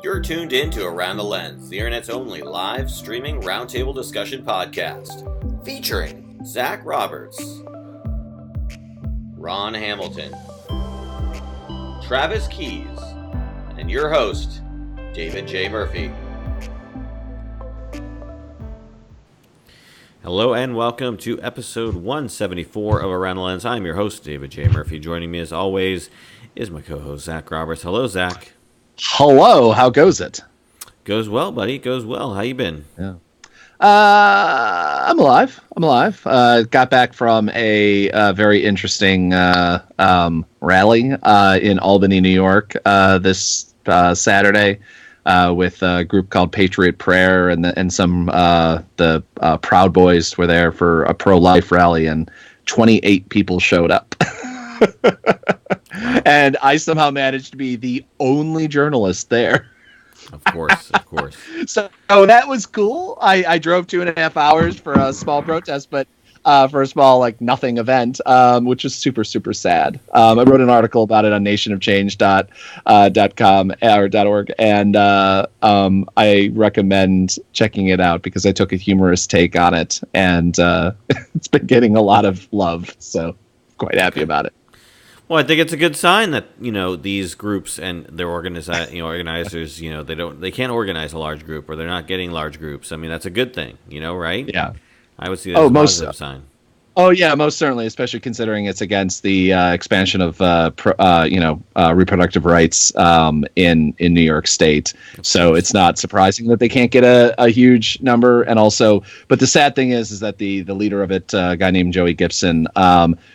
You're tuned in to Around the Lens, the internet's only live streaming roundtable discussion podcast, featuring Zach Roberts, Ron Hamilton, Travis Keys, and your host, David J. Murphy. Hello and welcome to episode 174 of Around the Lens. I'm your host, David J. Murphy. Joining me as always is my co-host, Zach Roberts. Hello, Zach. Hello, how goes it? Goes well, buddy. Goes well. How you been? Yeah. I'm alive. Got back from a very interesting rally in Albany, New York this Saturday with a group called Patriot Prayer, and some the Proud Boys were there for a pro-life rally, and 28 people showed up. And I somehow managed to be the only journalist there. Of course. So that was cool. I drove 2.5 hours for a small protest, but for a small nothing event, which is super, super sad. I wrote an article about it on nationofchange.com or .org, and I recommend checking it out because I took a humorous take on it, and it's been getting a lot of love. So quite happy about it. Well, I think it's a good sign that these groups and their organizers they can't organize a large group, or they're not getting large groups. I mean, that's a good thing, right? Yeah, I would see that as a positive sign. Oh yeah, most certainly, especially considering it's against the expansion of reproductive rights in New York State. So it's not surprising that they can't get a huge number. And also, but the sad thing is that the leader of it, a guy named Joey Gibson,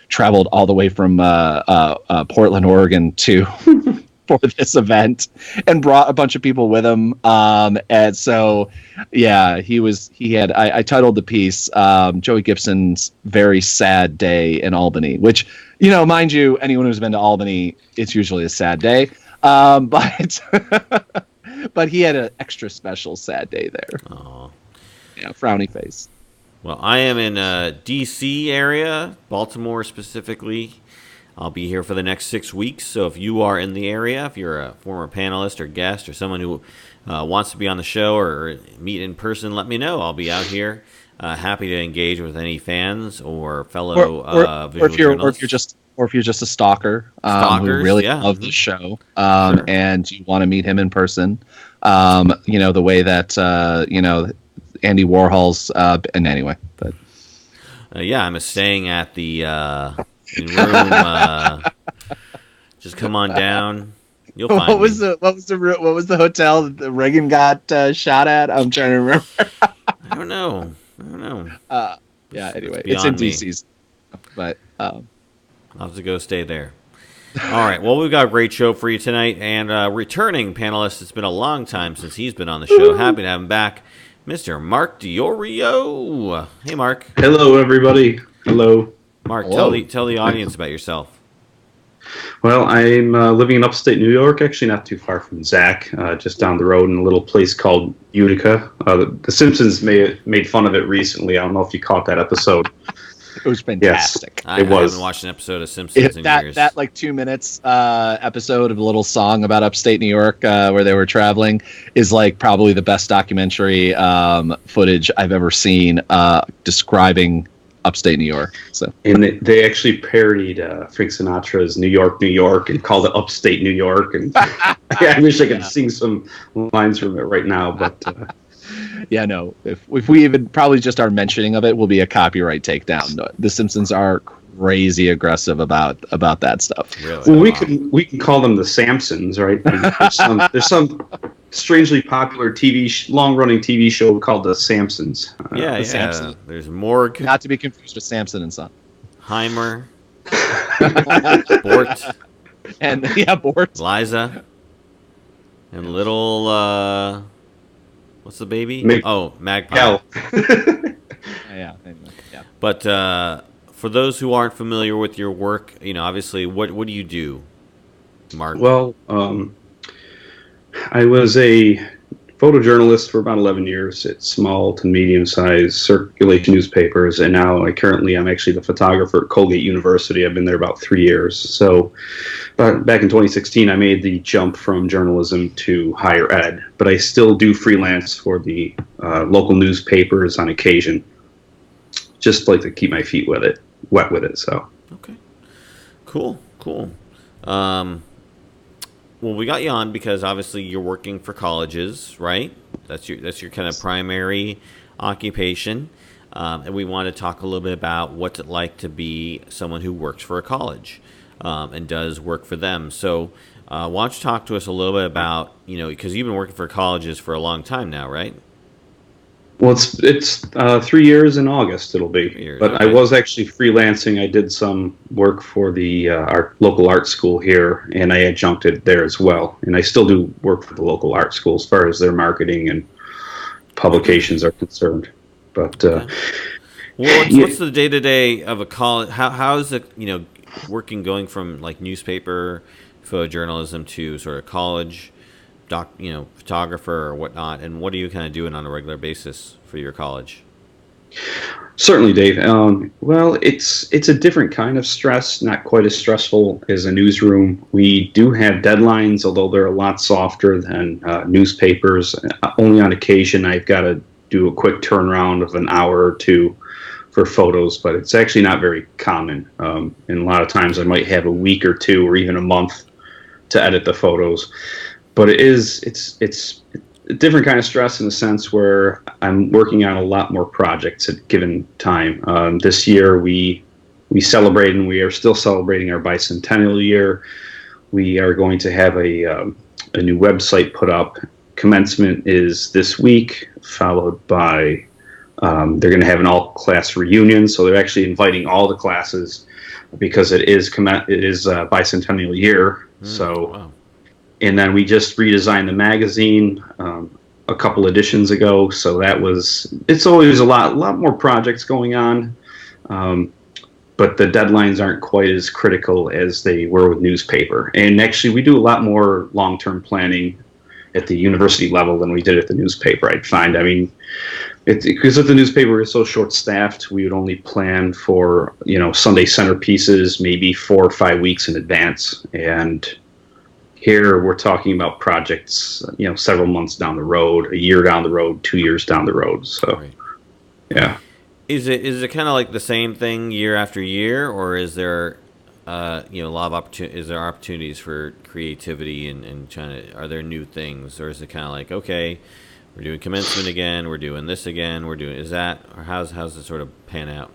traveled all the way from Portland, Oregon to for this event and brought a bunch of people with him. And so, yeah, I titled the piece, Joey Gibson's Very Sad Day in Albany, which, mind you, anyone who's been to Albany, it's usually a sad day. But he had an extra special sad day there. Oh, yeah, frowny face. Well, I am in D.C. area, Baltimore specifically. I'll be here for the next 6 weeks, so if you are in the area, if you're a former panelist or guest or someone who wants to be on the show or meet in person, let me know. I'll be out here, happy to engage with any fans or fellow visual journalists. Or if you're just a stalker who really love the show, Sure. And you want to meet him in person, the way that Andy Warhol's and anyway, but I'm staying at the room. Just come on down. You'll find what was the hotel that Reagan got shot at? I'm trying to remember. I don't know. Anyway, it's in DC's, but I'll have to go stay there. All right. Well, we've got a great show for you tonight, and returning panelist. It's been a long time since he's been on the show. Happy to have him back, Mr. Mark Diorio. Hey, Mark. Hello, everybody. Hello. Mark, Hello. tell the audience about yourself. Well, I'm living in upstate New York, actually not too far from Zach, just down the road in a little place called Utica. The Simpsons made fun of it recently. I don't know if you caught that episode. it was fantastic. I haven't watched an episode of Simpsons in years. That 2 minutes episode of a little song about upstate New York where they were traveling is probably the best documentary footage I've ever seen describing upstate New York. So, and they actually parodied Frank Sinatra's New York, New York, and called it upstate New York. And I wish I could sing some lines from it right now, but yeah, no. If we even probably just our mentioning of it will be a copyright takedown. The Simpsons are crazy aggressive about that stuff. Really? Well, we can call them the Samsons, right? There's some strangely popular long-running TV show called The Samsons. Samson. There's Morg, Not to be confused with Samson and Son. Heimer, Bort, And Bort. Liza, and little what's the baby? Magpie. Hell. Yeah. But for those who aren't familiar with your work, obviously, what do you do, Mark? Well, I was a photojournalist for about 11 years at small to medium-sized circulation newspapers, and now I'm actually the photographer at Colgate University. I've been there about 3 years. So, but back in 2016, I made the jump from journalism to higher ed, but I still do freelance for the local newspapers on occasion. Just like to keep my feet wet with it. So. Okay. Cool. Well, we got you on because obviously you're working for colleges, right? That's your kind of primary occupation, and we want to talk a little bit about what's it like to be someone who works for a college and does work for them. So, why don't you talk to us a little bit about because you've been working for colleges for a long time now, right? Well, it's 3 years in August. It'll be, but okay. I was actually freelancing. I did some work for the our local art school here, and I adjuncted there as well. And I still do work for the local art school as far as their marketing and publications are concerned. But well, what's the day to day of a college? How is it working going from like newspaper photojournalism to sort of college? Photographer or whatnot, and what are you kind of doing on a regular basis for your college? Certainly, Dave. Well, it's a different kind of stress, not quite as stressful as a newsroom. We do have deadlines, although they're a lot softer than newspapers. Only on occasion I've got to do a quick turnaround of an hour or two for photos, but it's actually not very common. And a lot of times I might have a week or two or even a month to edit the photos. But it's a different kind of stress in the sense where I'm working on a lot more projects at given time. This year we celebrated, and we are still celebrating our bicentennial year. We are going to have a new website put up. Commencement is this week, followed by they're going to have an all-class reunion. So they're actually inviting all the classes because it is bicentennial year. Wow. And then we just redesigned the magazine a couple editions ago. So it's always a lot more projects going on. But the deadlines aren't quite as critical as they were with newspaper. And actually, we do a lot more long-term planning at the university level than we did at the newspaper, I'd find. I mean, because if the newspaper is so short-staffed, we would only plan for, Sunday centerpieces maybe 4 or 5 weeks in advance. And here we're talking about projects, several months down the road, a year down the road, 2 years down the road. So, right. Yeah. Is it kind of like the same thing year after year, or is there, a lot of opportunity? Is there opportunities for creativity and trying to? Are there new things, or is it kind of like, okay, we're doing commencement again, we're doing this again, or how's it sort of pan out?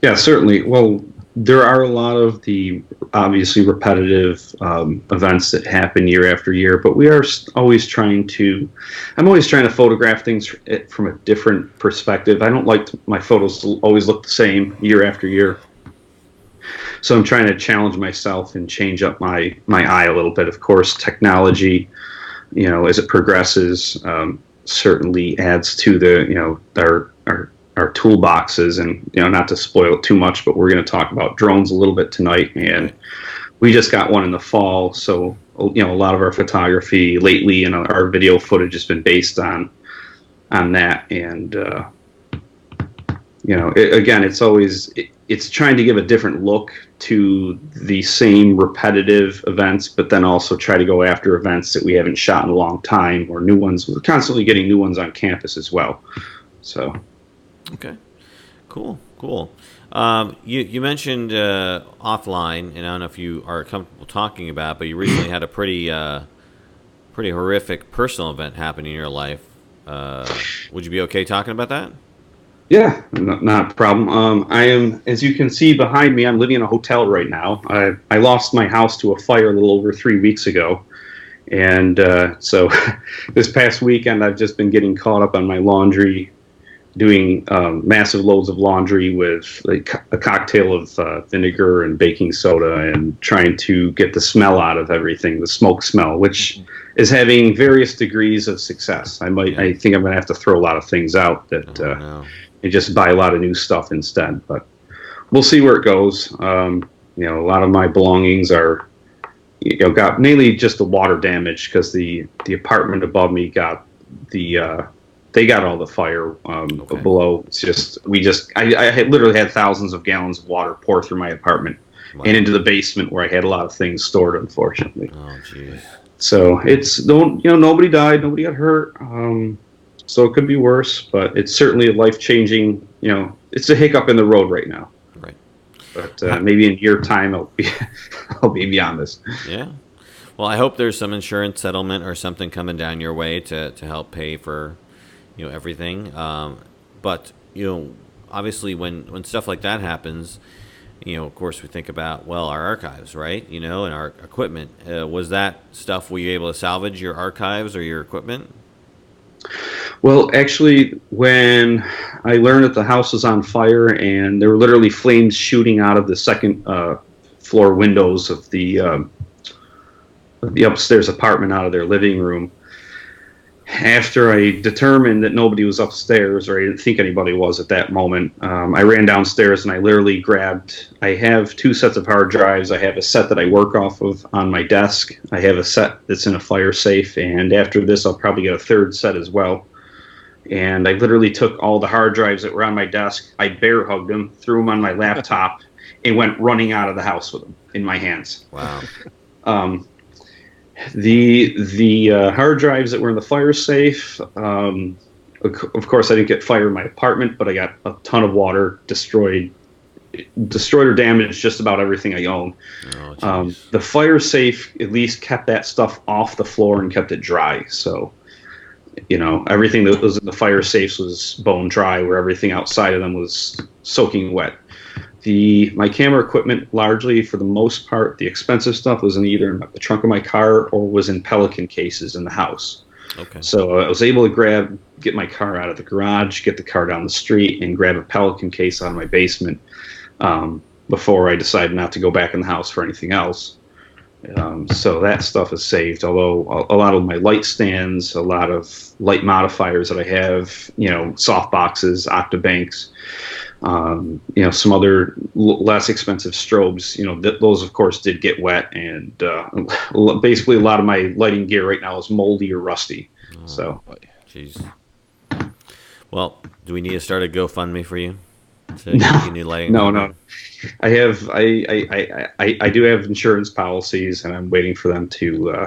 Yeah, certainly. Well, there are a lot of the obviously repetitive events that happen year after year, but we are always trying to. I'm always trying to photograph things from a different perspective. I don't like my photos to always look the same year after year. So I'm trying to challenge myself and change up my eye a little bit. Of course, technology, as it progresses, certainly adds to the our toolboxes, and not to spoil it too much, but we're going to talk about drones a little bit tonight, and we just got one in the fall, so a lot of our photography lately and our video footage has been based on that, and it's trying to give a different look to the same repetitive events, but then also try to go after events that we haven't shot in a long time, or new ones. We're constantly getting new ones on campus as well, so. Okay, cool. You mentioned offline, and I don't know if you are comfortable talking about, but you recently had a pretty horrific personal event happen in your life. Would you be okay talking about that? Yeah, not a problem. I am, as you can see behind me, I'm living in a hotel right now. I lost my house to a fire a little over 3 weeks ago. And so this past weekend, I've just been getting caught up on my laundry, doing massive loads of laundry with a cocktail of vinegar and baking soda, and trying to get the smell out of everything, the smoke smell, which is having various degrees of success. I think I'm going to have to throw a lot of things out and just buy a lot of new stuff instead. But we'll see where it goes. A lot of my belongings got mainly just the water damage, because the apartment above me got the they got all the fire Okay. below. It's just I had literally had thousands of gallons of water pour through my apartment and Wow. into the basement where I had a lot of things stored. Unfortunately, Oh, jeez. so it's don't nobody died, nobody got hurt. So it could be worse, but it's certainly a life changing. It's a hiccup in the road right now. Right. But Ha- maybe in a year time I'll be I'll be beyond this. yeah. Well, I hope there's some insurance settlement or something coming down your way to help pay for, everything. But obviously, when stuff like that happens, of course, we think about our archives, right? And our equipment. Was that stuff? Were you able to salvage your archives or your equipment? Well, actually, when I learned that the house was on fire and there were literally flames shooting out of the second floor windows of the upstairs apartment out of their living room, after I determined that nobody was upstairs, or I didn't think anybody was at that moment, I ran downstairs and I literally grabbed. I have two sets of hard drives. I have a set that I work off of on my desk. I have a set that's in a fire safe, and after this, I'll probably get a third set as well. And I literally took all the hard drives that were on my desk. I bear hugged them, threw them on my laptop, and went running out of the house with them in my hands. Wow. Um, the hard drives that were in the fire safe. Of course, I didn't get fire in my apartment, but I got a ton of water, destroyed or damaged just about everything I own. Oh, jeez. The fire safe at least kept that stuff off the floor and kept it dry. So, everything that was in the fire safes was bone dry, where everything outside of them was soaking wet. My camera equipment, largely for the most part, the expensive stuff was in either the trunk of my car or was in Pelican cases in the house. Okay. So I was able to get my car out of the garage, get the car down the street, and grab a Pelican case out of my basement before I decided not to go back in the house for anything else. So that stuff is saved, although a lot of my light stands, a lot of light modifiers that I have, soft boxes, Octabanks, some other less expensive strobes, those of course did get wet, and basically a lot of my lighting gear right now is moldy or rusty. Oh, So, jeez. Well, do we need to start a GoFundMe for you to get you new lighting? no. I do have insurance policies, and I'm waiting for them to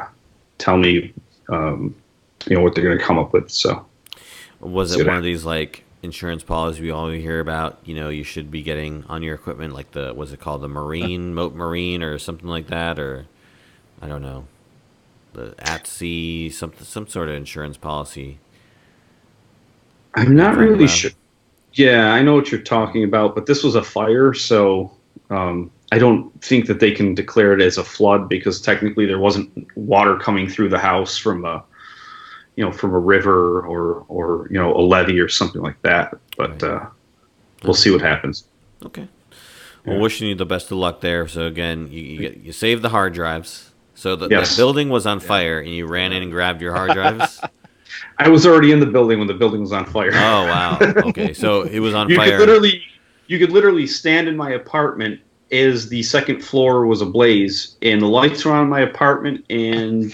tell me, what they're going to come up with. So, Was it one of these insurance policies we always hear about? You should be getting on your equipment was it called the Moat Marine or something like that, or I don't know, the at sea some sort of insurance policy. I'm not really sure. Yeah, I know what you're talking about, but this was a fire, so I don't think that they can declare it as a flood, because technically there wasn't water coming through the house from a river or a levee or something like that. But Right. we'll see what happens. Okay. Well, wishing you the best of luck there. So again, you saved the hard drives. So the Yes. building was on fire, and you ran in and grabbed your hard drives. I was already in the building when the building was on fire. Oh wow. Okay, so it was on you fire. you could literally stand in my apartment as the second floor was ablaze, and the lights were on in my apartment, and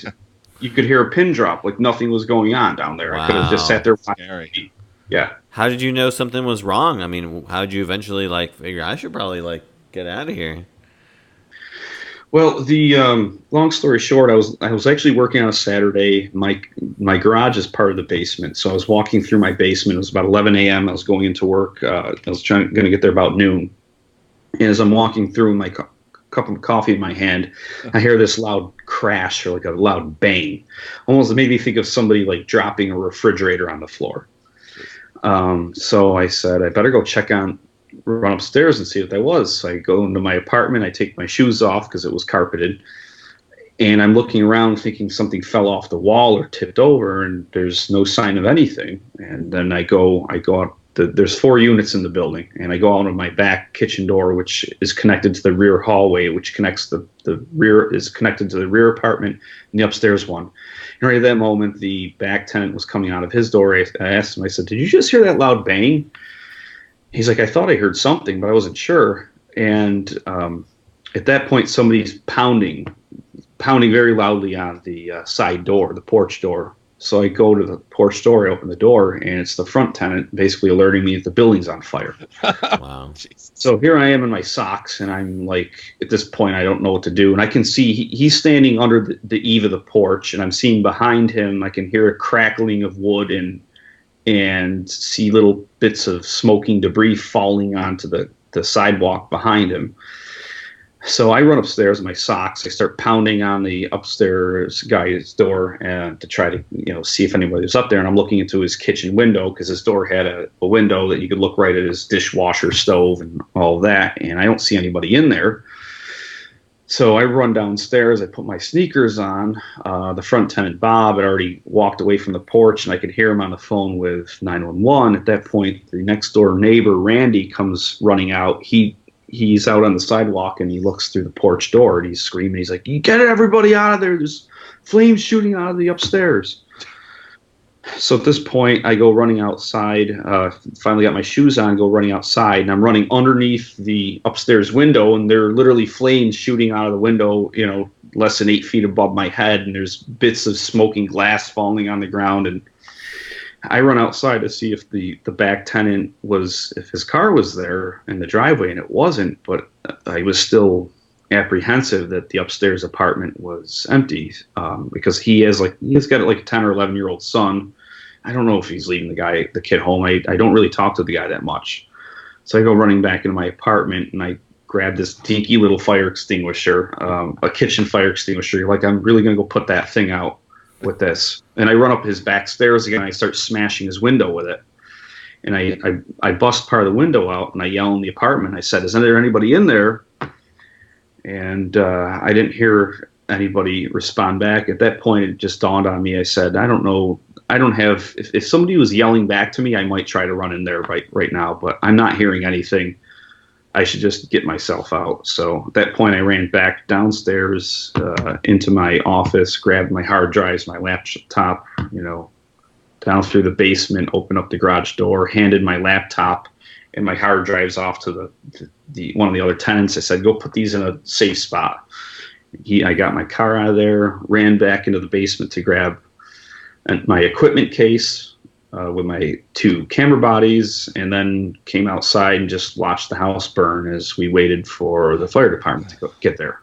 you could hear a pin drop, like nothing was going on down there. I could have just sat there. Scary. Yeah. How did you know something was wrong? I mean, how did you eventually figure I should probably get out of here? Well, the long story short, I was actually working on a Saturday. My garage is part of the basement, so I was walking through my basement. It was about 11 a.m. I was going into work. I was going to get there about noon. And as I'm walking through, my cup of coffee in my hand, I hear this loud crash, or a loud bang. Almost made me think of somebody dropping a refrigerator on the floor. So I said, I better go run upstairs and see what that was. So I go into my apartment, I take my shoes off because it was carpeted, and I'm looking around thinking something fell off the wall or tipped over, and there's no sign of anything. And then I go out. There's 4 units in the building, and I go out of my back kitchen door, which is connected to the rear hallway, which connects the rear is connected to the rear apartment and the upstairs one. And right at that moment, the back tenant was coming out of his door. I asked him, I said, "Did you just hear that loud bang?" He's like, "I thought I heard something, but I wasn't sure." And at that point, somebody's pounding very loudly on the side door, the porch door. So I go to the porch door, I open the door, and it's the front tenant basically alerting me that the building's on fire. Wow. So here I am in my socks, and I'm like, at this point, I don't know what to do. And I can see he's standing under the eave of the porch, and I'm seeing behind him, I can hear a crackling of wood and see little bits of smoking debris falling onto the sidewalk behind him. So I run upstairs in my socks. I start pounding on the upstairs guy's door to try to, see if anybody was up there. And I'm looking into his kitchen window because his door had a window that you could look right at his dishwasher, stove, and all of that. And I don't see anybody in there. So I run downstairs. I put my sneakers on. The front tenant, Bob, had already walked away from the porch, and I could hear him on the phone with 911. At that point, the next door neighbor, Randy, comes running out. He's out on the sidewalk, and he looks through the porch door, and he's screaming. He's like, "You get everybody out of there. There's flames shooting out of the upstairs." So at this point, I go running outside, finally got my shoes on, go running outside, and I'm running underneath the upstairs window, and there are literally flames shooting out of the window, less than 8 feet above my head, and there's bits of smoking glass falling on the ground. And I run outside to see if the back tenant if his car was there in the driveway, and it wasn't, but I was still apprehensive that the upstairs apartment was empty, because he's got like a 10 or 11-year-old son. I don't know if he's leaving the kid home. I don't really talk to the guy that much. So I go running back into my apartment, and I grab this dinky little fire extinguisher, a kitchen fire extinguisher. Like, I'm really going to go put that thing out with this. And I run up his back stairs again, and I start smashing his window with it. And I bust part of the window out, and I yell in the apartment. I said, "Is there anybody in there?" And I didn't hear anybody respond back. At that point, it just dawned on me. I said, I don't know. I don't have, if somebody was yelling back to me, I might try to run in there right now, but I'm not hearing anything. I should just get myself out. So at that point, I ran back downstairs into my office, grabbed my hard drives, my laptop, down through the basement, opened up the garage door, handed my laptop and my hard drives off to the one of the other tenants. I said, "Go put these in a safe spot." I got my car out of there, ran back into the basement to grab my equipment case with my 2 camera bodies, and then came outside and just watched the house burn as we waited for the fire department to get there.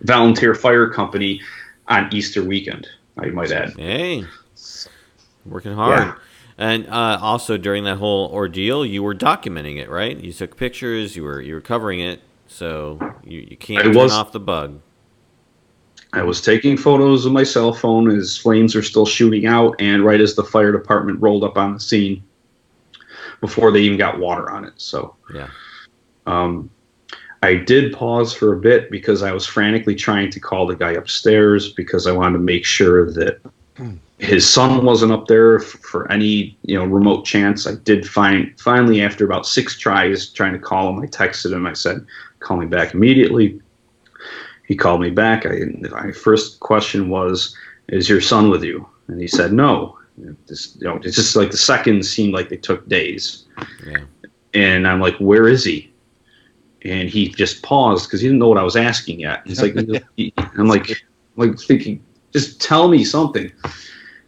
Volunteer fire company on Easter weekend, I might add. Hey, working hard. Yeah. And also during that whole ordeal, you were documenting it, right? You took pictures, you were covering it, so you can't turn off the bug. I was taking photos with my cell phone as flames are still shooting out, and right as the fire department rolled up on the scene, before they even got water on it. So yeah. I did pause for a bit because I was frantically trying to call the guy upstairs because I wanted to make sure that his son wasn't up there for any remote chance. I did finally, after about 6 tries trying to call him, I texted him. I said, "Call me back immediately." He called me back. My first question was, "Is your son with you?" And he said, "No." It's just like the seconds seemed like they took days. Yeah. And I'm like, "Where is he?" And he just paused because he didn't know what I was asking yet. He's like, I'm like thinking, just tell me something.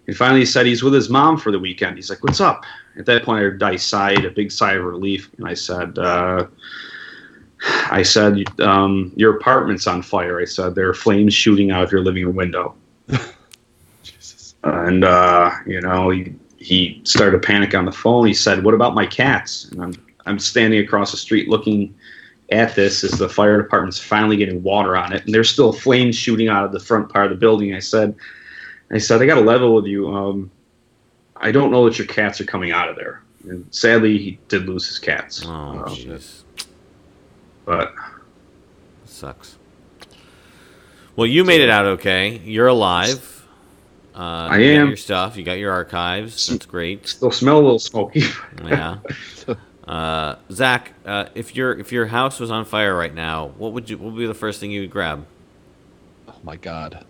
And finally he said he's with his mom for the weekend. He's like, "What's up?" At that point, I sighed, a big sigh of relief. And I said, "Your apartment's on fire." I said, "There are flames shooting out of your living room window." Jesus. And, he started to panic on the phone. He said, "What about my cats?" And I'm standing across the street looking at this as the fire department's finally getting water on it. And there's still flames shooting out of the front part of the building. I said, "I got to level with you. I don't know that your cats are coming out of there." And sadly, he did lose his cats. Oh, jeez. But sucks. Well, you made it out okay. You're alive. I you am. Got your stuff. You got your archives. That's great. Still smell a little smoky. Yeah. Zach, if your house was on fire right now, what would be the first thing you would grab? Oh my God.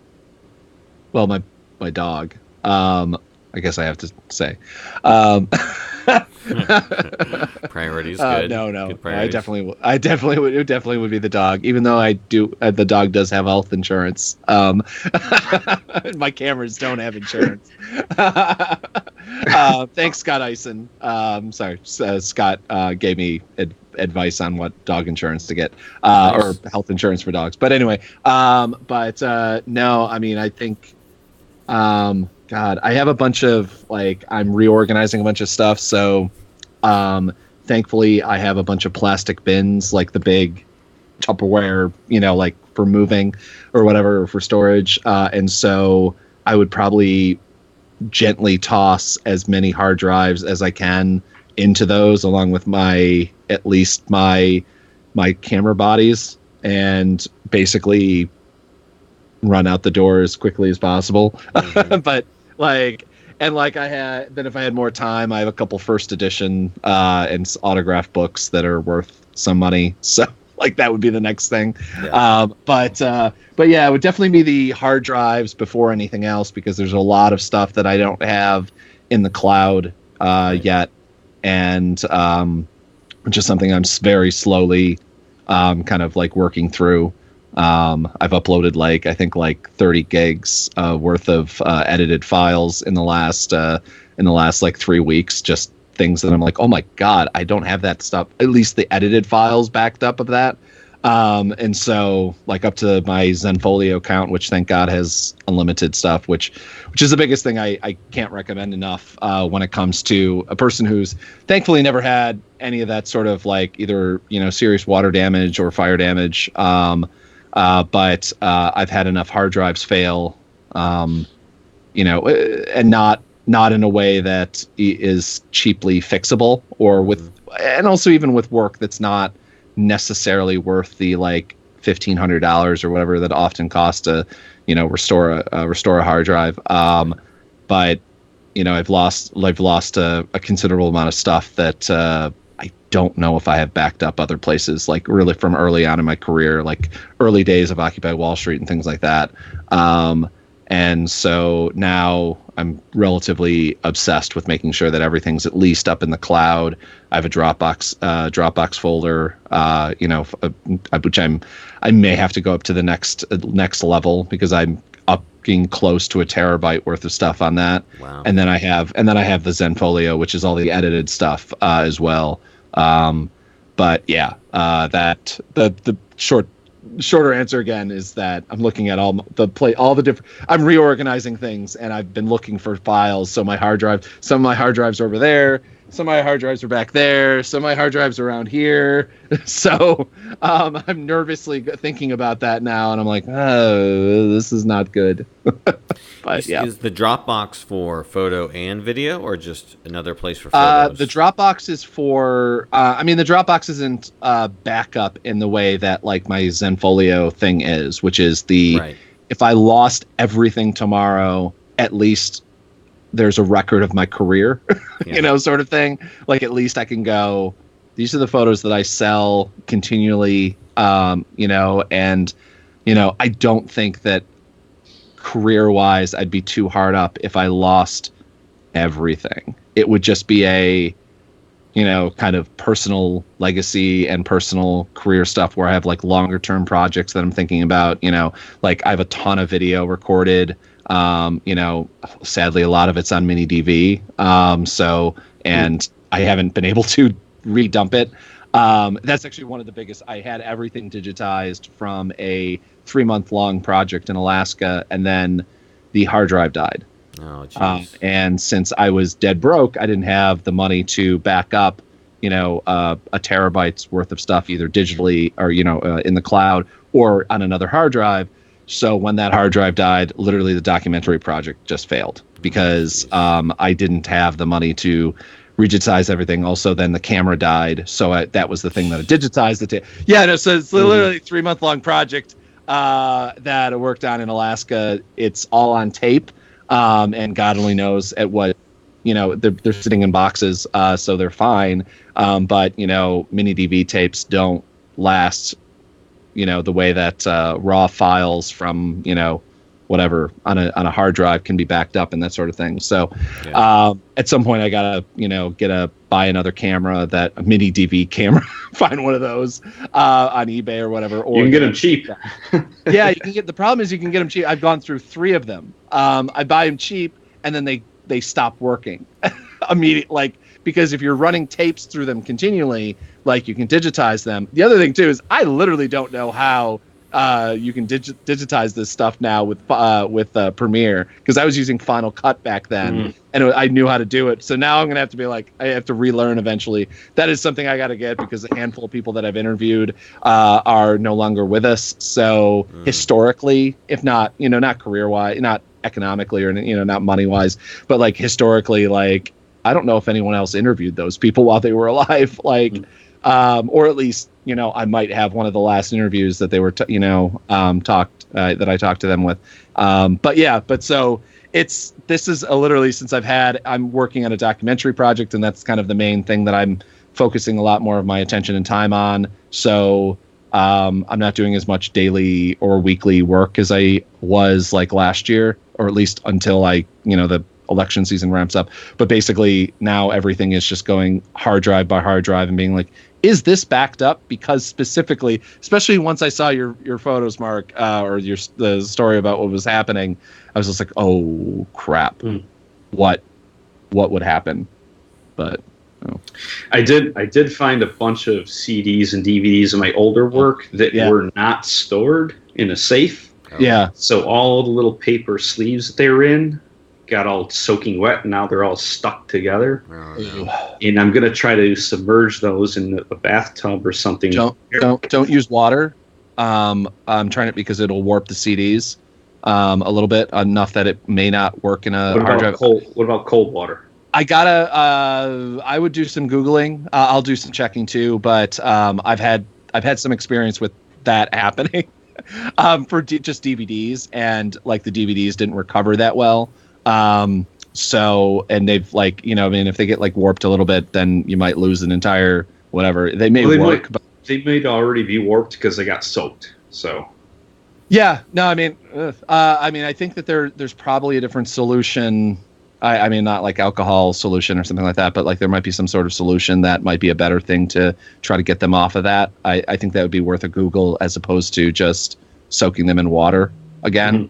Well, my dog. I guess I have to say. Priorities, good. No. Good I priorities. it definitely would be the dog. Even though I do, the dog does have health insurance. My cameras don't have insurance. Thanks, Scott Eisen. Sorry, Scott gave me advice on what dog insurance to get, or Nice. health insurance for dogs. But anyway, no, I mean, I think, God, I have a bunch of I'm reorganizing a bunch of stuff, so. Thankfully, I have a bunch of plastic bins, like the big Tupperware, like for moving or whatever, or for storage. And so I would probably gently toss as many hard drives as I can into those, along with at least my camera bodies, and basically run out the door as quickly as possible. Mm-hmm. But if I had more time, I have a couple first edition and autograph books that are worth some money. So that would be the next thing. Yeah. But yeah, it would definitely be the hard drives before anything else, because there's a lot of stuff that I don't have in the cloud yet, and which is something I'm very slowly kind of working through. I've uploaded I think 30 gigs worth of edited files in the last 3 weeks, just things that I'm like, oh my God, I don't have that stuff, at least the edited files backed up of that. And so up to my Zenfolio account, which thank God has unlimited stuff, which is the biggest thing I can't recommend enough when it comes to a person who's thankfully never had any of that sort of either serious water damage or fire damage. But I've had enough hard drives fail, and not in a way that is cheaply fixable, or and also even with work that's not necessarily worth the $1,500 or whatever that often costs to restore a hard drive. But I've lost a considerable amount of stuff that I don't know if I have backed up other places, really from early on in my career, early days of Occupy Wall Street and things like that. And so now I'm relatively obsessed with making sure that everything's at least up in the cloud. I have a Dropbox folder, which I may have to go up to the next level, because I'm getting close to a terabyte worth of stuff on that. Wow. And then I have the Zenfolio, which is all the edited stuff as well. But yeah, that the shorter answer again is that I'm looking at all the different. I'm reorganizing things, and I've been looking for files. So some of my hard drives are over there. Some of my hard drives are back there. Some of my hard drives are around here. So I'm nervously thinking about that now, and I'm like, oh, this is not good. But yeah. Is the Dropbox for photo and video, or just another place for photos? The Dropbox is for. The Dropbox isn't backup in the way that my Zenfolio thing is, which is Right. If I lost everything tomorrow, at least there's a record of my career, Yeah. sort of thing. At least I can go, these are the photos that I sell continually, and I don't think that career-wise I'd be too hard up if I lost everything. It would just be a, kind of personal legacy and personal career stuff where I have longer-term projects that I'm thinking about, I have a ton of video recorded. Sadly, a lot of it's on mini DV. And I haven't been able to redump it. That's actually one of the biggest. I had everything digitized from a 3-month-long project in Alaska, and then the hard drive died. Oh, jeez. And since I was dead broke, I didn't have the money to back up, a terabyte's worth of stuff, either digitally or, in the cloud or on another hard drive. So when that hard drive died, literally the documentary project just failed, because I didn't have the money to digitize everything. Also, then the camera died. So that was the thing that I digitized. So it's literally a 3-month-long project that I worked on in Alaska. It's all on tape. And God only knows at what, they're sitting in boxes, so they're fine. But, mini DV tapes don't last, the way that raw files from, whatever on a hard drive can be backed up and that sort of thing. So at some point I gotta buy another camera, a mini DV camera, find one of those on eBay or whatever. Or you can get them cheap. Yeah, you can get. The problem is you can get them cheap. I've gone through 3 of them. I buy them cheap and then they stop working immediately. Like, because if you're running tapes through them continually, like, you can digitize them. The other thing too is I literally don't know how you can digitize this stuff now with Premiere, because I was using Final Cut back then, and I knew how to do it. So now I'm gonna have to be like, I have to relearn eventually. That is something I got to get, because a handful of people that I've interviewed are no longer with us. So historically, if not, not career wise, not economically, or not money wise, but like historically, like, I don't know if anyone else interviewed those people while they were alive, like, or at least, I might have one of the last interviews that they were, that I talked to them with. But so this is literally, since I'm working on a documentary project, and that's kind of the main thing that I'm focusing a lot more of my attention and time on. So I'm not doing as much daily or weekly work as I was like last year, or at least until the election season ramps up. But basically now everything is just going hard drive by hard drive and being like, is this backed up? Because specifically, especially once I saw your photos, Mark, or the story about what was happening, I was just like, oh crap, what would happen? But I did find a bunch of CDs and DVDs of my older work that were not stored in a safe. Yeah. So all the little paper sleeves that they were in got all soaking wet, and now they're all stuck together. Oh, no. And I'm gonna try to submerge those in a bathtub or something. Don't use water. I'm trying it because it'll warp the CDs a little bit, enough that it may not work in a hard drive. What about cold water? I would do some Googling. I'll do some checking too, but I've had some experience with that happening for just DVDs, and like the DVDs didn't recover that well. So, and they've if they get like warped a little bit, then you might lose an entire whatever. They may work, but they may already be warped because they got soaked. So, yeah, no, I think that there's probably a different solution. I mean, not like alcohol solution or something like that, but like there might be some sort of solution that might be a better thing to try to get them off of that. I think that would be worth a Google, as opposed to just soaking them in water again.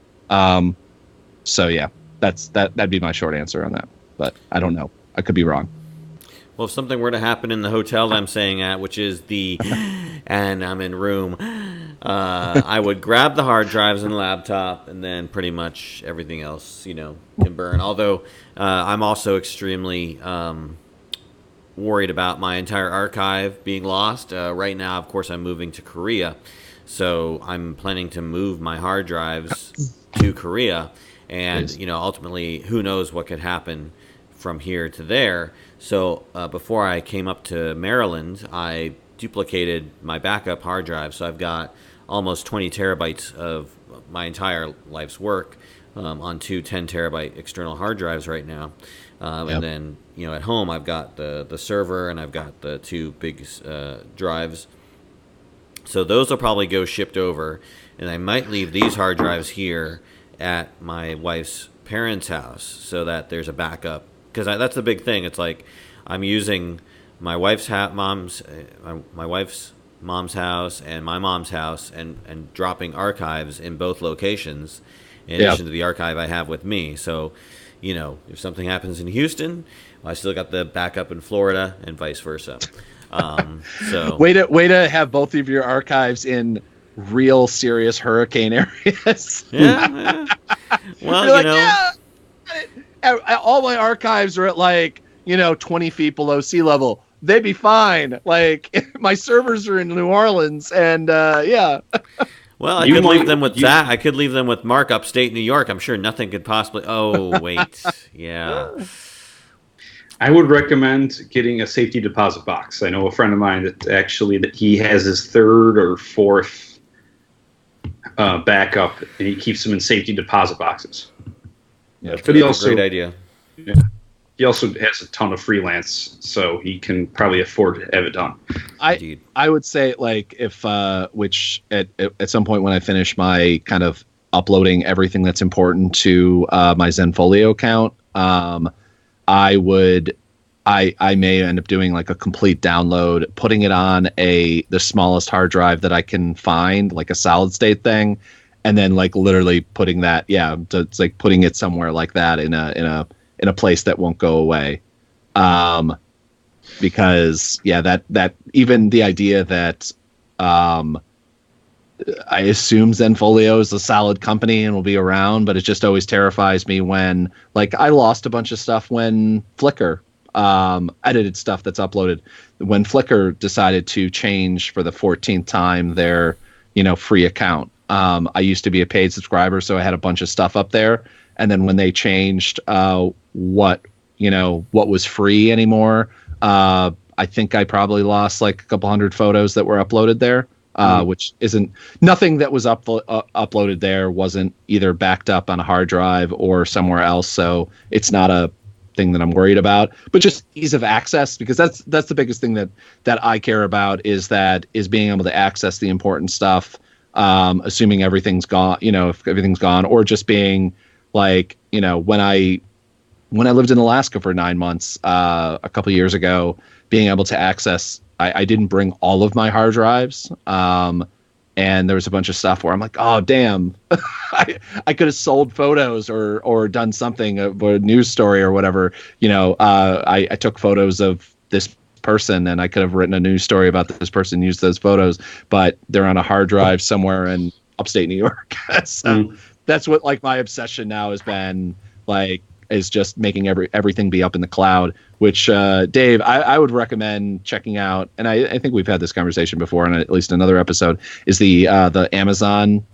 So yeah. That'd be my short answer on that, but I don't know. I could be wrong. Well, if something were to happen in the hotel that I'm staying at, which is and I'm in room, I would grab the hard drives and laptop, and then pretty much everything else, can burn. Although I'm also extremely worried about my entire archive being lost. Right now, of course, I'm moving to Korea, so I'm planning to move my hard drives to Korea. And, ultimately, who knows what could happen from here to there. So before I came up to Maryland, I duplicated my backup hard drive. So I've got almost 20 terabytes of my entire life's work on 2 10-terabyte external hard drives right now. And then, at home, I've got the server, and I've got the 2 big drives. So those will probably go shipped over. And I might leave these hard drives here at my wife's parents' house, so that there's a backup, because that's the big thing. It's like I'm using my wife's mom's house and my mom's house, and dropping archives in both locations, in addition to the archive I have with me. So, if something happens in Houston, I still got the backup in Florida, and vice versa. So way to have both of your archives in real serious hurricane areas. Yeah. Well, all my archives are at like 20 feet below sea level. They'd be fine. Like, my servers are in New Orleans, and Well, I could leave them with that. I could leave them with Mark upstate New York. I'm sure nothing could possibly. Oh wait, yeah. I would recommend getting a safety deposit box. I know a friend of mine that he has his 3rd or 4th backup, and he keeps them in safety deposit boxes. Yeah, but he also, great idea. Yeah, he also has a ton of freelance, so he can probably afford to have it done. I would say, like, if which at some point when I finish my kind of uploading everything that's important to my Zenfolio account. I may end up doing like a complete download, putting it on the smallest hard drive that I can find, like a solid state thing, and then like literally putting that, it's like putting it somewhere like that in a place that won't go away. Because that even the idea that I assume Zenfolio is a solid company and will be around, but it just always terrifies me when, like, I lost a bunch of stuff when Flickr edited stuff that's uploaded. When Flickr decided to change for the 14th time their, free account. I used to be a paid subscriber, so I had a bunch of stuff up there. And then when they changed what was free anymore, I think I probably lost like a couple hundred photos that were uploaded there. Which isn't nothing that was uploaded there wasn't either backed up on a hard drive or somewhere else. So it's not a thing that I'm worried about, but just ease of access, because that's the biggest thing that I care about is being able to access the important stuff. Assuming everything's gone, if everything's gone, or just being like, when I lived in Alaska for 9 months, a couple years ago, being able to access, I didn't bring all of my hard drives. And there was a bunch of stuff where I'm like, oh, damn, I could have sold photos or done something, a news story or whatever. I took photos of this person and I could have written a news story about this person, used those photos, but they're on a hard drive somewhere in upstate New York. So that's what like my obsession now has been, like, is just making everything be up in the cloud, which Dave, I would recommend checking out. And I think we've had this conversation before in at least another episode, is the Amazon,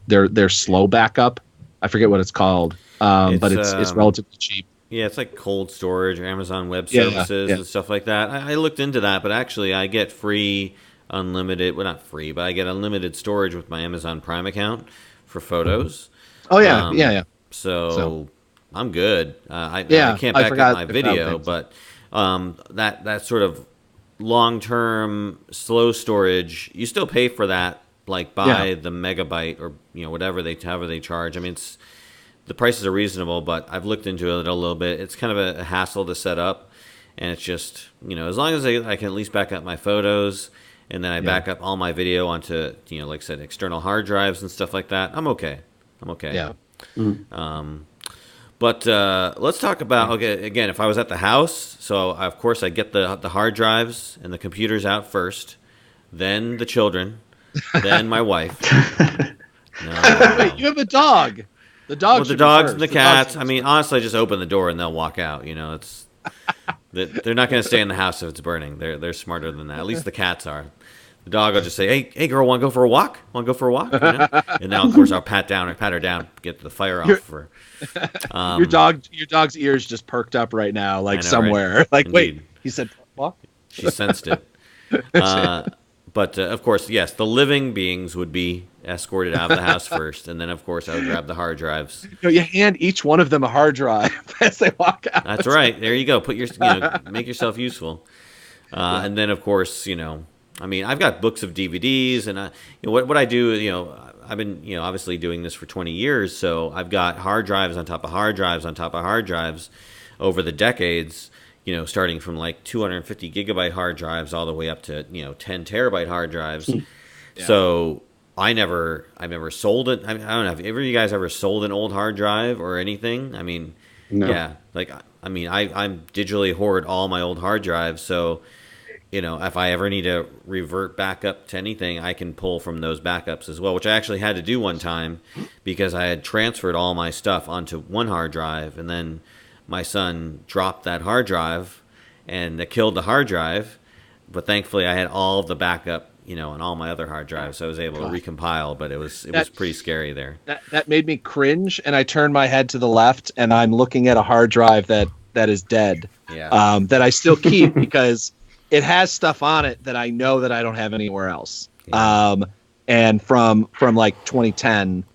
their slow backup. I forget what it's called, but it's relatively cheap. Yeah, it's like cold storage or Amazon Web Services and stuff like that. I looked into that, but actually I get free unlimited, well, not free, but I get unlimited storage with my Amazon Prime account for photos. Oh, yeah. So I'm good. I can't back up my video, but that sort of long-term slow storage, you still pay for that, like by the megabyte or however they charge. I mean, the prices are reasonable, but I've looked into it a little bit. It's kind of a hassle to set up, and it's just as long as I can at least back up my photos, and then I back up all my video onto like I said, external hard drives and stuff like that, I'm okay. Yeah. But let's talk about, again, if I was at the house, so of course I get the hard drives and the computers out first, then the children, then my wife. No. Wait, you have a dog. The dog. Well, the dogs and the cats. I mean, honestly, just open the door and they'll walk out. It's they're not going to stay in the house if it's burning. They're smarter than that. At least the cats are. The dog will just say, "Hey, girl, want to go for a walk? Want to go for a walk?" And now, of course, I'll pat her down, get the fire off for. Your dog's ears just perked up right now, like somewhere. Right? Like, indeed. Wait, he said walk. She sensed it. But of course, yes, the living beings would be escorted out of the house first, and then of course I would grab the hard drives. You hand each one of them a hard drive as they walk out. That's right. There you go. Put your make yourself useful, and then of course I mean, I've got books of DVDs, and what I do, I've been obviously doing this for 20 years, so I've got hard drives on top of hard drives on top of hard drives over the decades. Starting from like 250 gigabyte hard drives all the way up to 10 terabyte hard drives. Yeah. So I've never sold it. I don't know. Have you guys ever sold an old hard drive or anything? I mean, no. Yeah. Like, I mean, I'm digitally hoard all my old hard drives. So, if I ever need to revert back up to anything, I can pull from those backups as well, which I actually had to do one time because I had transferred all my stuff onto one hard drive, and then my son dropped that hard drive and it killed the hard drive. But thankfully I had all of the backup, on all my other hard drives. So I was able to recompile, but it was pretty scary there. That made me cringe. And I turned my head to the left and I'm looking at a hard drive that is dead. Yeah. That I still keep because it has stuff on it that I know that I don't have anywhere else. Yeah. And from like 2010,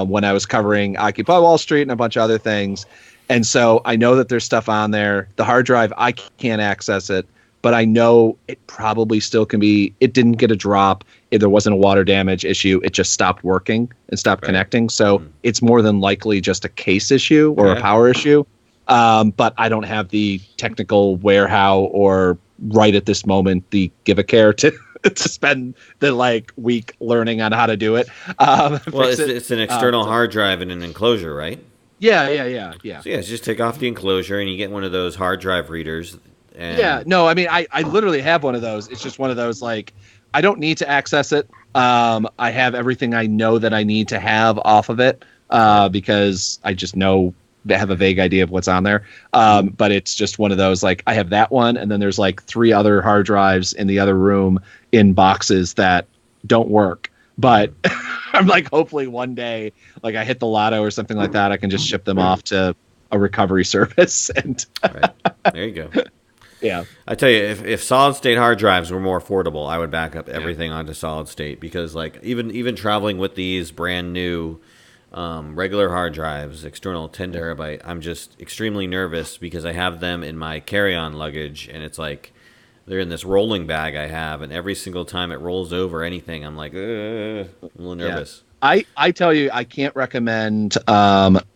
when I was covering Occupy Wall Street and a bunch of other things. And so I know that there's stuff on there. The hard drive, I can't access it, but I know it probably still can be. It didn't get a drop. if there wasn't a water damage issue, it just stopped working and stopped connecting. So it's more than likely just a case issue or a power issue. But I don't have the technical where-how or right at this moment the give a care to to spend the week learning on how to do it. Well, it's an external hard drive in an enclosure, right? Yeah. So just take off the enclosure and you get one of those hard drive readers. And Yeah, no, I mean, I literally have one of those. It's just one of those, I don't need to access it. I have everything I know that I need to have off of it because I just have a vague idea of what's on there. But it's just one of those, I have that one, and then there's 3 other hard drives in the other room in boxes that don't work. But I'm hopefully one day, I hit the lotto or something like that, I can just ship them off to a recovery service. And right. There you go. Yeah. I tell you, if solid state hard drives were more affordable, I would back up everything onto solid state because even traveling with these brand new regular hard drives, external 10 terabyte, I'm just extremely nervous because I have them in my carry-on luggage and it's they're in this rolling bag I have, and every single time it rolls over anything, I'm a little nervous. Yeah. I tell you, I can't recommend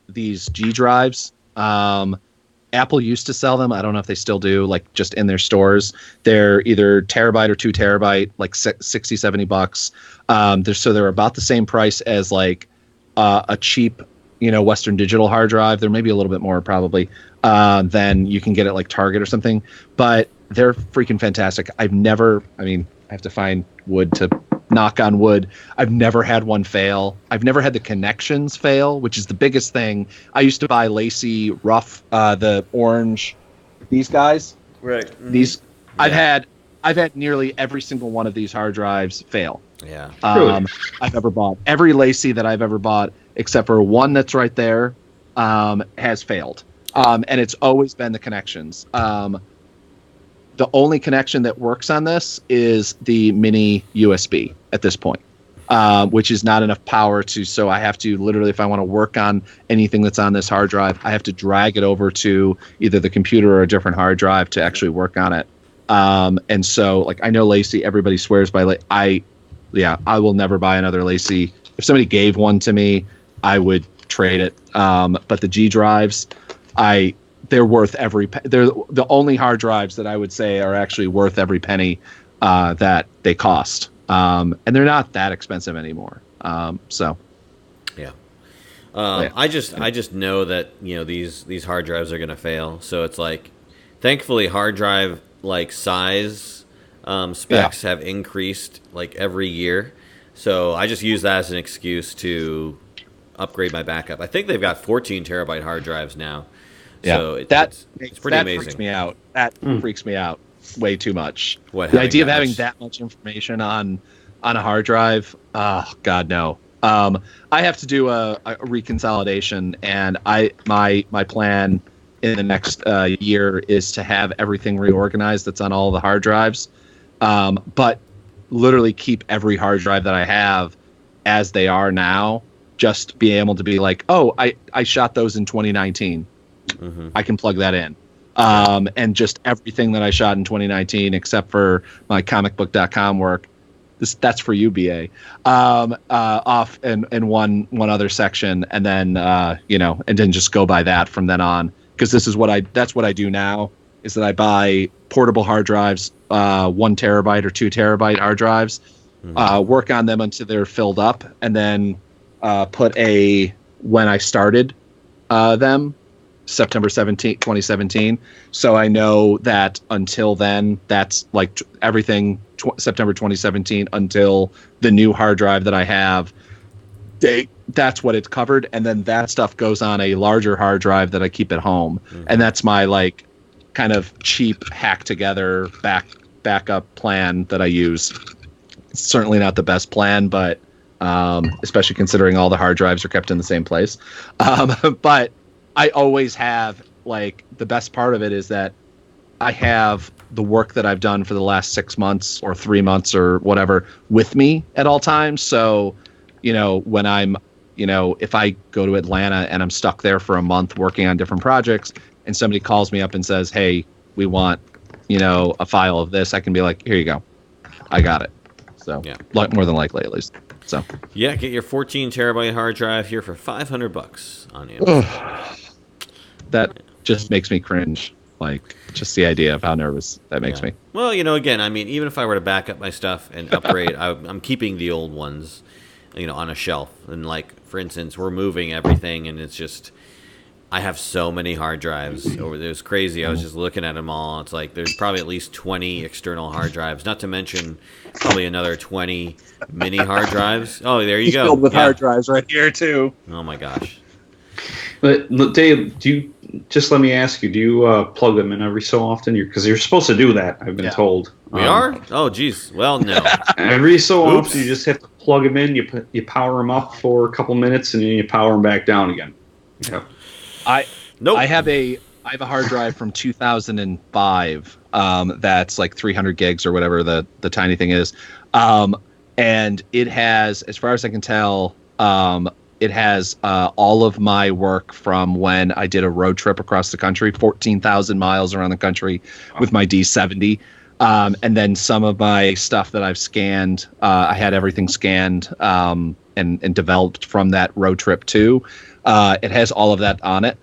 these G drives. Apple used to sell them. I don't know if they still do, just in their stores. They're either terabyte or 2 terabyte, $60-$70. So they're about the same price as a cheap, Western Digital hard drive. They're maybe a little bit more probably than you can get at Target or something. But they're freaking fantastic. I have to find wood to knock on wood. I've never had one fail. I've never had the connections fail, which is the biggest thing. I used to buy Lacey Rough, the orange, these guys. Right. These I've had nearly every single one of these hard drives fail. Yeah. I've ever bought. Every Lacey that I've ever bought, except for one that's right there, has failed. And it's always been the connections. The only connection that works on this is the mini USB at this point, which is not enough power so I have to literally, if I want to work on anything that's on this hard drive, I have to drag it over to either the computer or a different hard drive to actually work on it. And so I know Lacey, everybody swears by I will never buy another Lacey. If somebody gave one to me, I would trade it. But the G drives, they're worth they're the only hard drives that I would say are actually worth every penny that they cost. And they're not that expensive anymore. So yeah. I just know that, these hard drives are going to fail. So it's thankfully hard drive size specs have increased every year. So I just use that as an excuse to upgrade my backup. I think they've got 14 terabyte hard drives now. Yeah, so it's pretty amazing. Freaks me out. That freaks me out way too much. The idea of having that much information on a hard drive, oh God, no. I have to do a reconsolidation, and my plan in the next year is to have everything reorganized that's on all the hard drives, but literally keep every hard drive that I have as they are now. Just be able to be I shot those in 2019. Mm-hmm. I can plug that in. And just everything that I shot in 2019, except for my comicbook.com work, that's for you, BA, off in one other section, and then and then just go by that from then on, because that's what I do now, is that I buy portable hard drives, 1 terabyte or 2 terabyte hard drives, work on them until they're filled up, and then put when I started them, September 17th, 2017. So I know that until then, that's everything September 2017 until the new hard drive that I have, that's what it's covered. And then that stuff goes on a larger hard drive that I keep at home. Mm-hmm. And that's my kind of cheap hack together backup plan that I use. It's certainly not the best plan, but especially considering all the hard drives are kept in the same place. But I always have, the best part of it is that I have the work that I've done for the last 6 months or 3 months or whatever with me at all times. So, when I'm, if I go to Atlanta and I'm stuck there for a month working on different projects, and somebody calls me up and says, hey, we want, a file of this, I can be like, here you go. I got it. So Yeah. more than likely, at least. So Yeah, get your 14 terabyte hard drive here for $500 on Amazon. that just makes me cringe. Like, just the idea of how nervous that makes Yeah. me. Well, again, I mean, even if I were to back up my stuff and upgrade, I'm keeping the old ones, on a shelf. And like, for instance, we're moving everything, and it's just, I have so many hard drives over there. It's crazy. I was just looking at them all. It's like there's probably at least 20 external hard drives, not to mention probably another 20 mini hard drives. Oh, there you He's go. filled with Yeah. hard drives right here too. Oh my gosh. But Dave, just let me ask you, do you plug them in every so often? Because you're supposed to do that, I've been told. We are? Oh, geez. Well, no. Every so Oops. often, you just have to plug them in. You power them up for a couple minutes, and then you power them back down again. Yeah. Nope. I have a hard drive from 2005 that's like 300 gigs or whatever the tiny thing is, and it has, as far as I can tell, it has all of my work from when I did a road trip across the country, 14,000 miles around the country with my D70. And then some of my stuff that I've scanned, I had everything scanned and developed from that road trip too. It has all of that on it,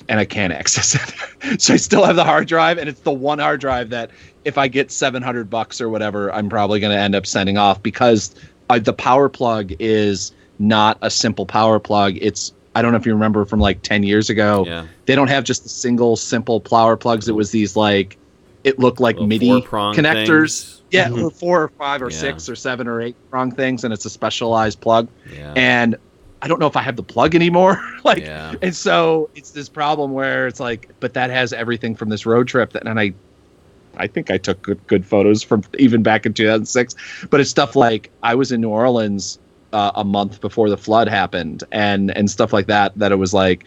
and I can't access it. So I still have the hard drive, and it's the one hard drive that if I get $700 or whatever, I'm probably going to end up sending off, because the power plug is not a simple power plug. It's, I don't know if you remember from like 10 years ago, they don't have just the single simple power plugs. It was these like, it looked like MIDI connectors. Things. Yeah, 4 or 5 or 6 or 7 or 8 prong things, and it's a specialized plug. Yeah. And I don't know if I have the plug anymore. And so it's this problem where it's like, but that has everything from this road trip and I think I took good photos from even back in 2006, but it's stuff like I was in New Orleans a month before the flood happened and stuff like that it was like,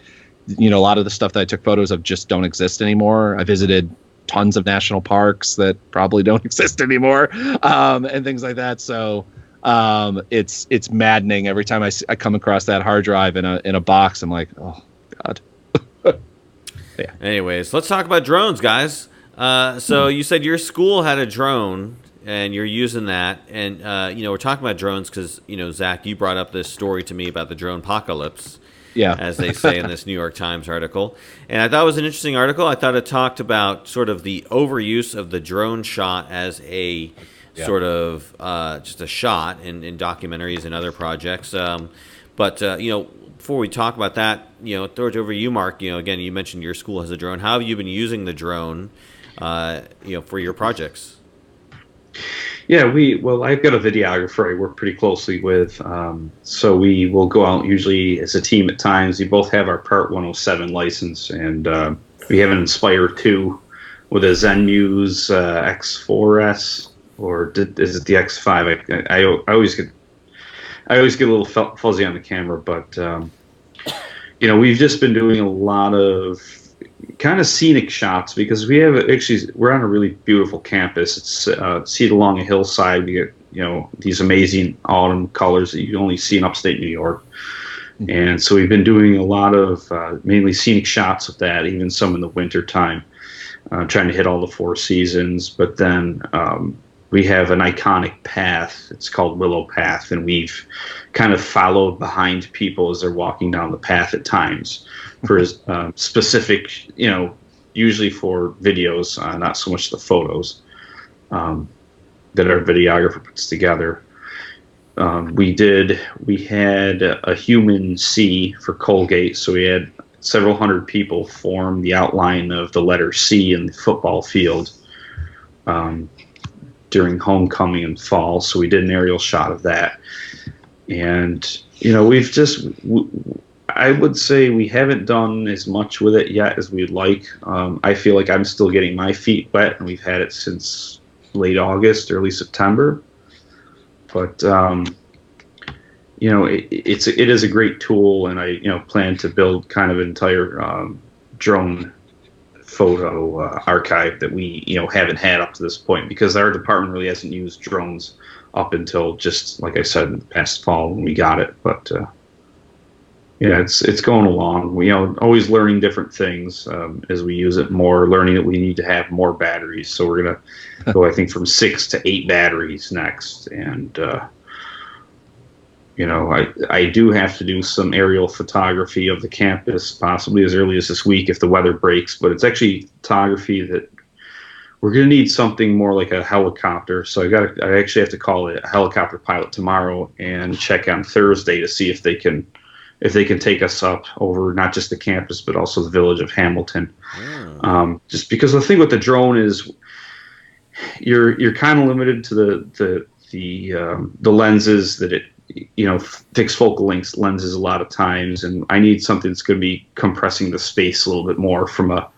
a lot of the stuff that I took photos of just don't exist anymore. I visited tons of national parks that probably don't exist anymore, and things like that. So it's maddening every time I come across that hard drive in a box. I'm like, oh God. Yeah. Anyways, let's talk about drones, guys. So you said your school had a drone and you're using that, and we're talking about drones because Zach, you brought up this story to me about the drone apocalypse. Yeah. As they say in this New York Times article. And I thought it was an interesting article. I thought it talked about sort of the overuse of the drone shot as a sort of just a shot in documentaries and other projects. But before we talk about that, throw it over to you, Mark. Again, you mentioned your school has a drone. How have you been using the drone, for your projects? Yeah, I've got a videographer I work pretty closely with. So we will go out usually as a team at times. We both have our Part 107 license, and we have an Inspire 2 with a Zenmuse X4S, or is it the X5? I always get a little fuzzy on the camera, but we've just been doing a lot of kind of scenic shots because we're on a really beautiful campus. It's seated along a hillside. We get these amazing autumn colors that you only see in upstate New York. And so we've been doing a lot of mainly scenic shots of that, even some in the winter time, trying to hit all the 4 seasons. But then we have an iconic path. It's called Willow Path, and we've kind of followed behind people as they're walking down the path at times for specific, usually for videos, not so much the photos that our videographer puts together. We had a human C for Colgate, so we had several hundred people form the outline of the letter C in the football field during homecoming and fall. So we did an aerial shot of that. And, I would say we haven't done as much with it yet as we'd like. I feel like I'm still getting my feet wet, and we've had it since late August, early September. But, it is a great tool, and I, plan to build kind of an entire drone photo archive that we, haven't had up to this point, because our department really hasn't used drones up until just, like I said, in the past fall when we got it. But Yeah, it's going along. We always learning different things as we use it more. Learning that we need to have more batteries. So we're gonna go, I think, from 6 to 8 batteries next. And I do have to do some aerial photography of the campus, possibly as early as this week if the weather breaks. But it's actually photography that we're going to need something more like a helicopter. So I actually have to call a helicopter pilot tomorrow and check on Thursday to see if they can take us up over not just the campus but also the village of Hamilton. Just because the thing with the drone is you're kind of limited to the lenses that it fixed focal length lenses a lot of times, and I need something that's going to be compressing the space a little bit more from a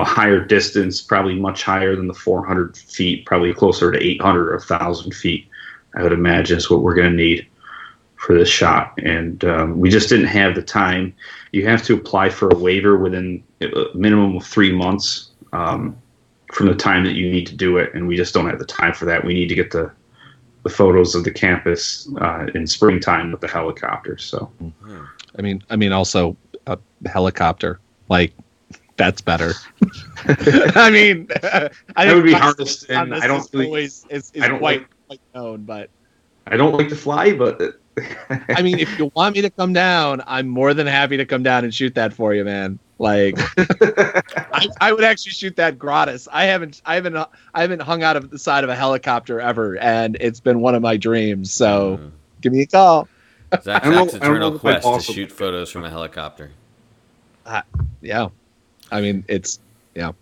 higher distance, probably much higher than the 400 feet, probably closer to 800 or 1,000 feet, I would imagine is what we're going to need for this shot. And we just didn't have the time. You have to apply for a waiver within a minimum of 3 months from the time that you need to do it, and we just don't have the time for that. We need to get the photos of the campus in springtime with the helicopter. So, I mean, also a helicopter, like, that's better. I mean, that would be hardest, and I don't really. Always is quite known, but I don't like to fly. But I mean, if you want me to come down, I'm more than happy to come down and shoot that for you, man. Like, I would actually shoot that gratis. I haven't hung out of the side of a helicopter ever, and it's been one of my dreams. So, give me a call. Zach's eternal quest to shoot photos from a helicopter. Yeah. I mean, it's, yeah.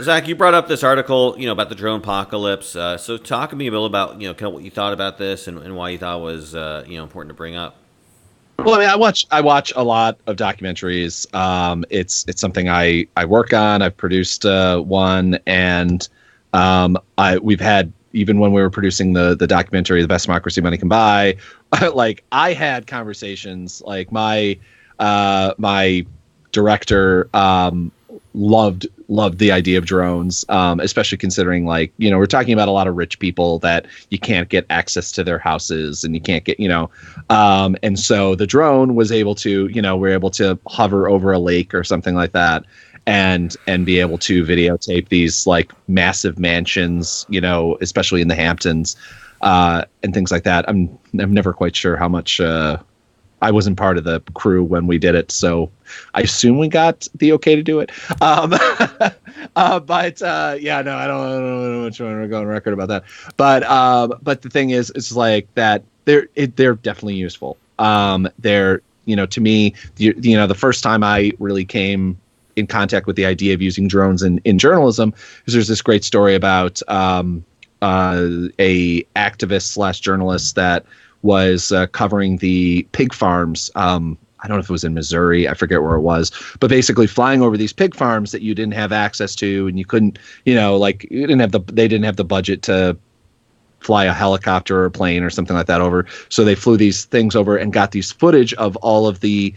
Zach, you brought up this article, about the drone apocalypse. So talk to me a little about, kind of what you thought about this and why you thought it was, important to bring up. Well, I mean, I watch a lot of documentaries. It's something I work on. I've produced one, and we've had, even when we were producing the documentary, The Best Democracy Money Can Buy, like, I had conversations, like, my director loved the idea of drones, especially considering, like, we're talking about a lot of rich people that you can't get access to their houses, and you can't get, and so the drone was able to, we're able to hover over a lake or something like that, and be able to videotape these, like, massive mansions, especially in the Hamptons, and things like that. I'm never quite sure how much. I wasn't part of the crew when we did it, so I assume we got the okay to do it. But yeah, no, I don't know much want to go on record about that. But the thing is, it's like that they're definitely useful. They're, to me, the first time I really came in contact with the idea of using drones in journalism is there's this great story about a activist / journalist that was covering the pig farms. I don't know if it was in Missouri. I forget where it was, but basically flying over these pig farms that you didn't have access to, and you couldn't, they didn't have the budget to fly a helicopter or a plane or something like that over. So they flew these things over and got these footage of all of the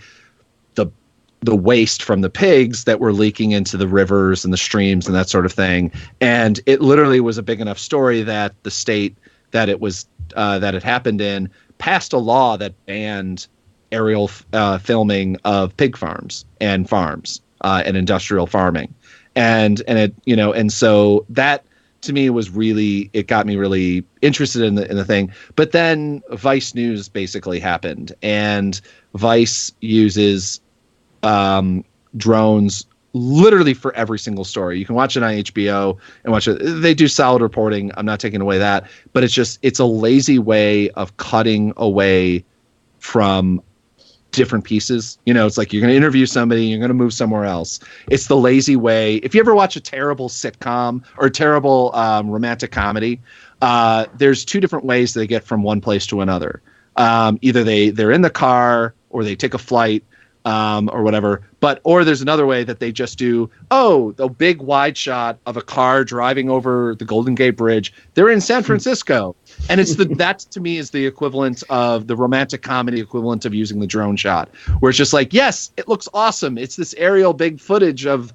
waste from the pigs that were leaking into the rivers and the streams and that sort of thing. And it literally was a big enough story that the state that it was that it happened in passed a law that banned aerial filming of pig farms and industrial farming, and it, and so that, to me, was really, it got me really interested in the thing. But then Vice News basically happened, and Vice uses drones literally for every single story. You can watch it on HBO and watch it. They do solid reporting. I'm not taking away that, but it's a lazy way of cutting away from different pieces. It's like you're going to interview somebody, you're going to move somewhere else. It's the lazy way. If you ever watch a terrible sitcom or a terrible romantic comedy, there's two different ways they get from one place to another. Either they're in the car or they take a flight, or whatever, or there's another way that they just do, the big wide shot of a car driving over the Golden Gate Bridge. They're in San Francisco. And that to me is the equivalent of the romantic comedy equivalent of using the drone shot, where it's just like, yes, it looks awesome. It's this aerial big footage of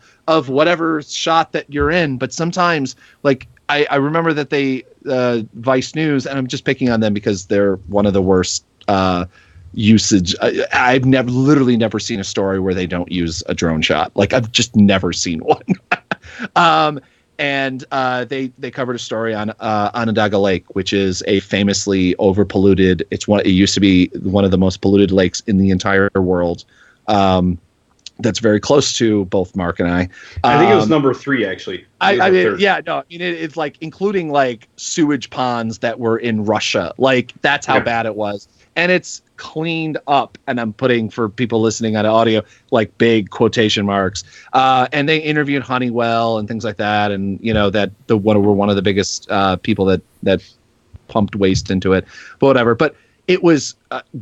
whatever shot that you're in. But sometimes, like, I remember that they, Vice News, and I'm just picking on them because they're one of the worst usage. I've literally never seen a story where they don't use a drone shot. Like I've just never seen one. And they covered a story on Onondaga Lake, which is a famously overpolluted. It used to be one of the most polluted lakes in the entire world. That's very close to both Mark and I. I think it was number 3, actually. It's like including like sewage ponds that were in Russia. Like that's how bad it was. And it's cleaned up. And I'm putting, for people listening on audio, like big quotation marks. And they interviewed Honeywell and things like that. And that were one of the biggest people that pumped waste into it, but whatever. But it was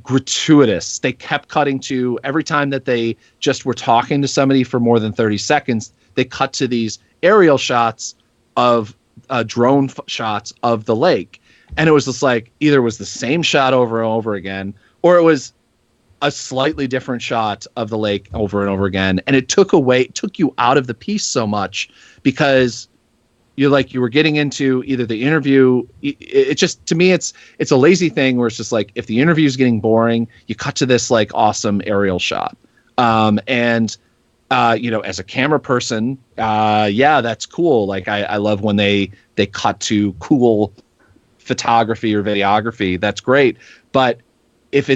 gratuitous. They kept cutting to every time that they just were talking to somebody for more than 30 seconds. They cut to these aerial shots of drone shots of the lake. And it was just like either it was the same shot over and over again, or it was a slightly different shot of the lake over and over again. And it took you out of the piece so much because you were getting into either the interview. It just, to me, it's a lazy thing where it's just like, if the interview is getting boring, you cut to this like awesome aerial shot. As a camera person, that's cool. Like I love when they cut to cool photography or videography. That's great. But if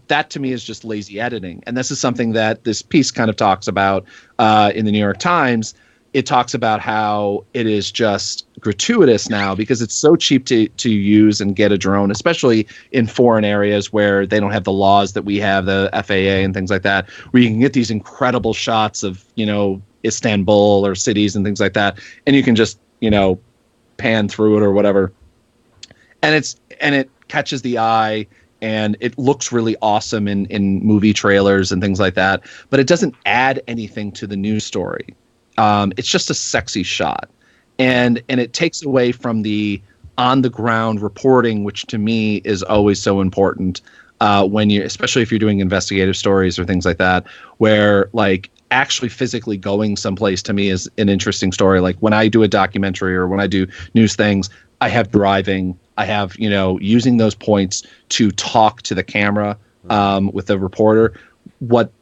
that to me is just lazy editing. And this is something that this piece kind of talks about in the New York Times. It talks about how it is just gratuitous now because it's so cheap to use and get a drone, especially in foreign areas where they don't have the laws that we have, the FAA and things like that, where you can get these incredible shots of, Istanbul or cities and things like that. And you can just, pan through it or whatever. And it catches the eye and it looks really awesome in movie trailers and things like that. But it doesn't add anything to the news story. It's just a sexy shot, and it takes away from the on the ground reporting, which to me is always so important especially if you're doing investigative stories or things like that, where like actually physically going someplace to me is an interesting story. Like when I do a documentary or when I do news things, I have driving, I have using those points to talk to the camera with the reporter. What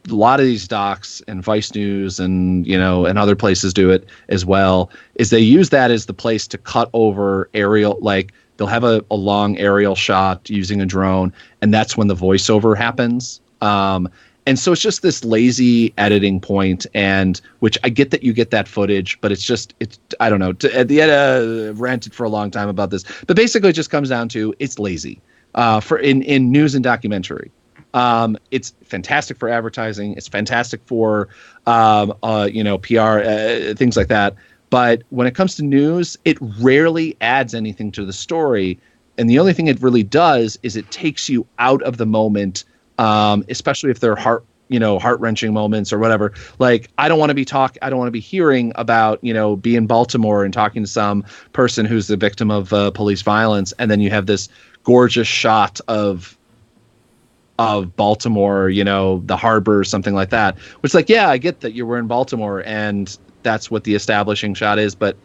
a lot of these docs and Vice News and and other places do it as well is they use that as the place to cut over aerial, like they'll have a long aerial shot using a drone, and that's when the voiceover happens. And so it's just this lazy editing point, and which I get that you get that footage, but it's I don't know. At the end, ranted for a long time about this, but basically it just comes down to it's lazy for in news and documentary. It's fantastic for advertising. It's fantastic for, PR, things like that. But when it comes to news, it rarely adds anything to the story. And the only thing it really does is it takes you out of the moment, especially if they're heart-wrenching moments or whatever. Like, I don't want to be hearing about, be in Baltimore and talking to some person who's the victim of police violence. And then you have this gorgeous shot of Baltimore, the harbor or something like that. Which, like, yeah, I get that you were in Baltimore and that's what the establishing shot is, but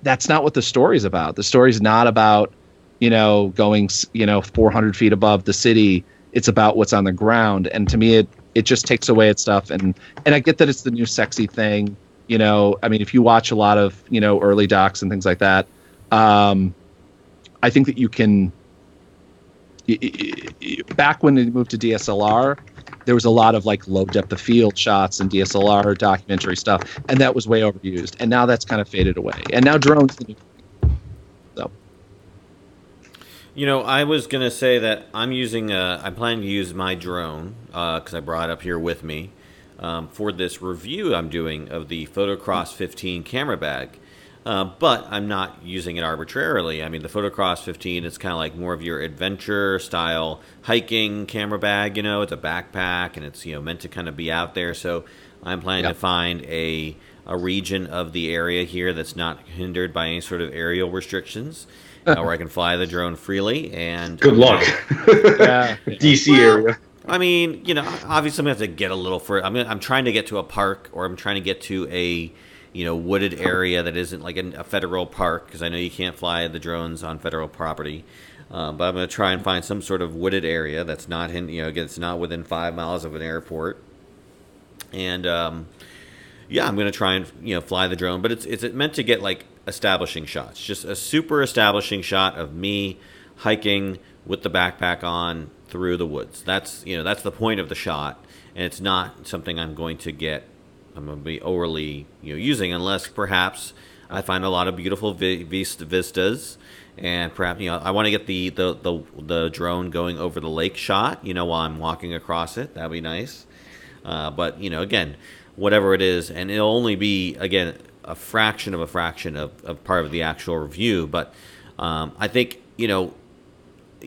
that's not what the story's about. The story's not about, going, 400 feet above the city. It's about what's on the ground. And to me, it just takes away its stuff. And I get that it's the new sexy thing. I mean, if you watch a lot of, early docs and things like that, I think that you can. Back when they moved to DSLR, there was a lot of like low depth of field shots and DSLR documentary stuff, and that was way overused. And now that's kind of faded away. And now drones. So, I was gonna say that I'm planning to use my drone because I brought it up here with me for this review I'm doing of the Photocross 15 camera bag. But I'm not using it arbitrarily. I mean, the Photocross 15 is kind of like more of your adventure style hiking camera bag. It's a backpack and it's meant to kind of be out there. So I'm planning to find a region of the area here that's not hindered by any sort of aerial restrictions, where I can fly the drone freely. And good luck. DC area. I mean, obviously I'm gonna have to get a little further. I'm trying to get to a park, or I'm trying to get to a wooded area that isn't like a federal park, because I know you can't fly the drones on federal property. But I'm going to try and find some sort of wooded area that's not in, again, it's not within 5 miles of an airport. And yeah, I'm going to try and fly the drone, but it's meant to get like establishing shots, just a super establishing shot of me hiking with the backpack on through the woods. That's that's the point of the shot, and it's not something I'm going to be overly using unless perhaps I find a lot of beautiful vistas, and perhaps I want to get the drone going over the lake shot while I'm walking across it. That'd be nice. But again, whatever it is, and it'll only be again a fraction of part of the actual review. But I think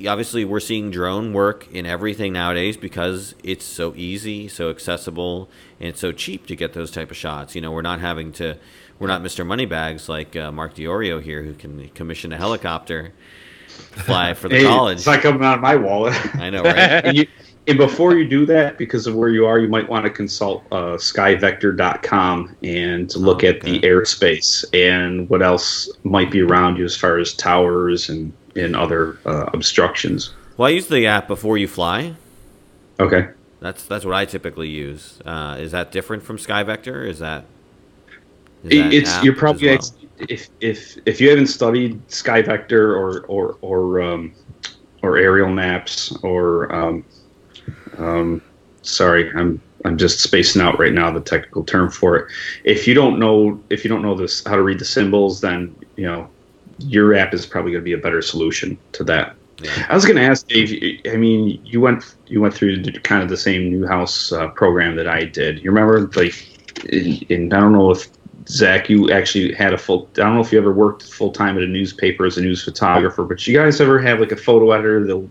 obviously we're seeing drone work in everything nowadays because it's so easy, so accessible, and it's so cheap to get those type of shots. We're not Mr. Moneybags like Mark Diorio here, who can commission a helicopter, fly for the college. It's not coming out of my wallet. I know, right? And before you do that, because of where you are, you might want to consult skyvector.com and look at the airspace and what else might be around you as far as towers and other obstructions. Well, I use the app before you fly. Okay. That's what I typically use. Is that different from SkyVector? Is that you're probably if you haven't studied SkyVector or aerial maps or sorry, I'm just spacing out right now the technical term for it. If you don't know this how to read the symbols, then your app is probably going to be a better solution to that. Yeah. I was going to ask Dave. I mean, you went through kind of the same Newhouse program that I did. You remember, and I don't know if Zach, you actually had I don't know if you ever worked full time at a newspaper as a news photographer, but you guys ever have like a photo editor that,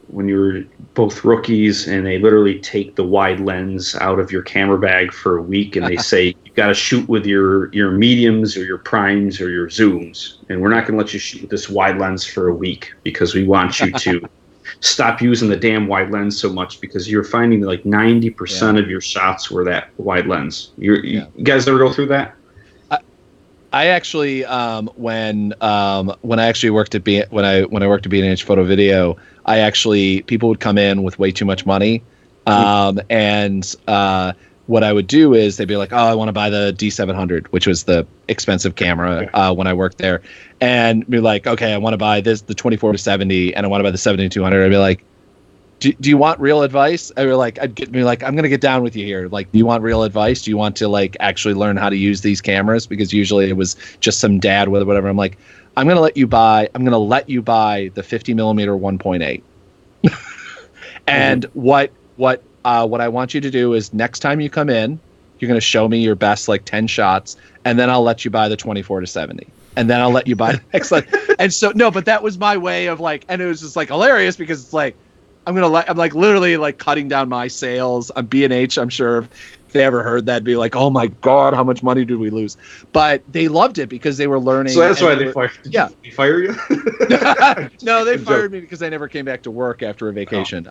when you're both rookies and they literally take the wide lens out of your camera bag for a week and they say, you got to shoot with your mediums or your primes or your zooms. And we're not going to let you shoot with this wide lens for a week because we want you to stop using the damn wide lens so much because you're finding that like 90% of your shots were that wide lens. You guys ever go through that? I actually, when I actually worked at when I worked at B&H Photo Video, people would come in with way too much money, and what I would do is they'd be like, "Oh, I want to buy the D700," which was the expensive camera when I worked there, and be like, "Okay, I want to buy the 24-70, and I want to buy the 7200." I'd be like, do you want real advice? I'd be like, I'm gonna get down with you here. Like, do you want real advice? Do you want to like actually learn how to use these cameras? Because usually it was just some dad with whatever. I'm like, I'm gonna let you buy the 50 millimeter 1.8. And what I want you to do is next time you come in, you're gonna show me your best like 10 shots, and then I'll let you buy the 24-70. And then I'll let you buy the next one. And so but that was my way of like, and it was just like hilarious because it's like, I'm like literally like cutting down my sales. I'm B&H. I'm sure if they ever heard that, be like, oh my God, how much money did we lose? But they loved it because they were learning. So that's why they fired. Yeah, they fire you? No, they fired me because I never came back to work after a vacation.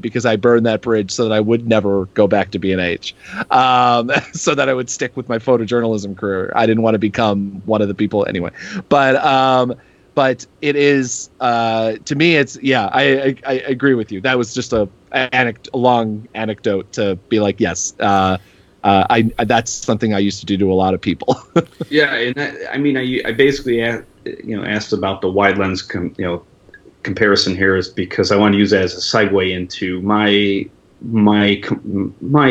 Because I burned that bridge so that I would never go back to B&H. So that I would stick with my photojournalism career. I didn't want to become one of the people anyway. But it is, to me, it's, I agree with you. That was just a long anecdote to be like, yes, that's something I used to do to a lot of people. Yeah, and I basically asked about the wide lens comparison here is because I want to use that as a segue into my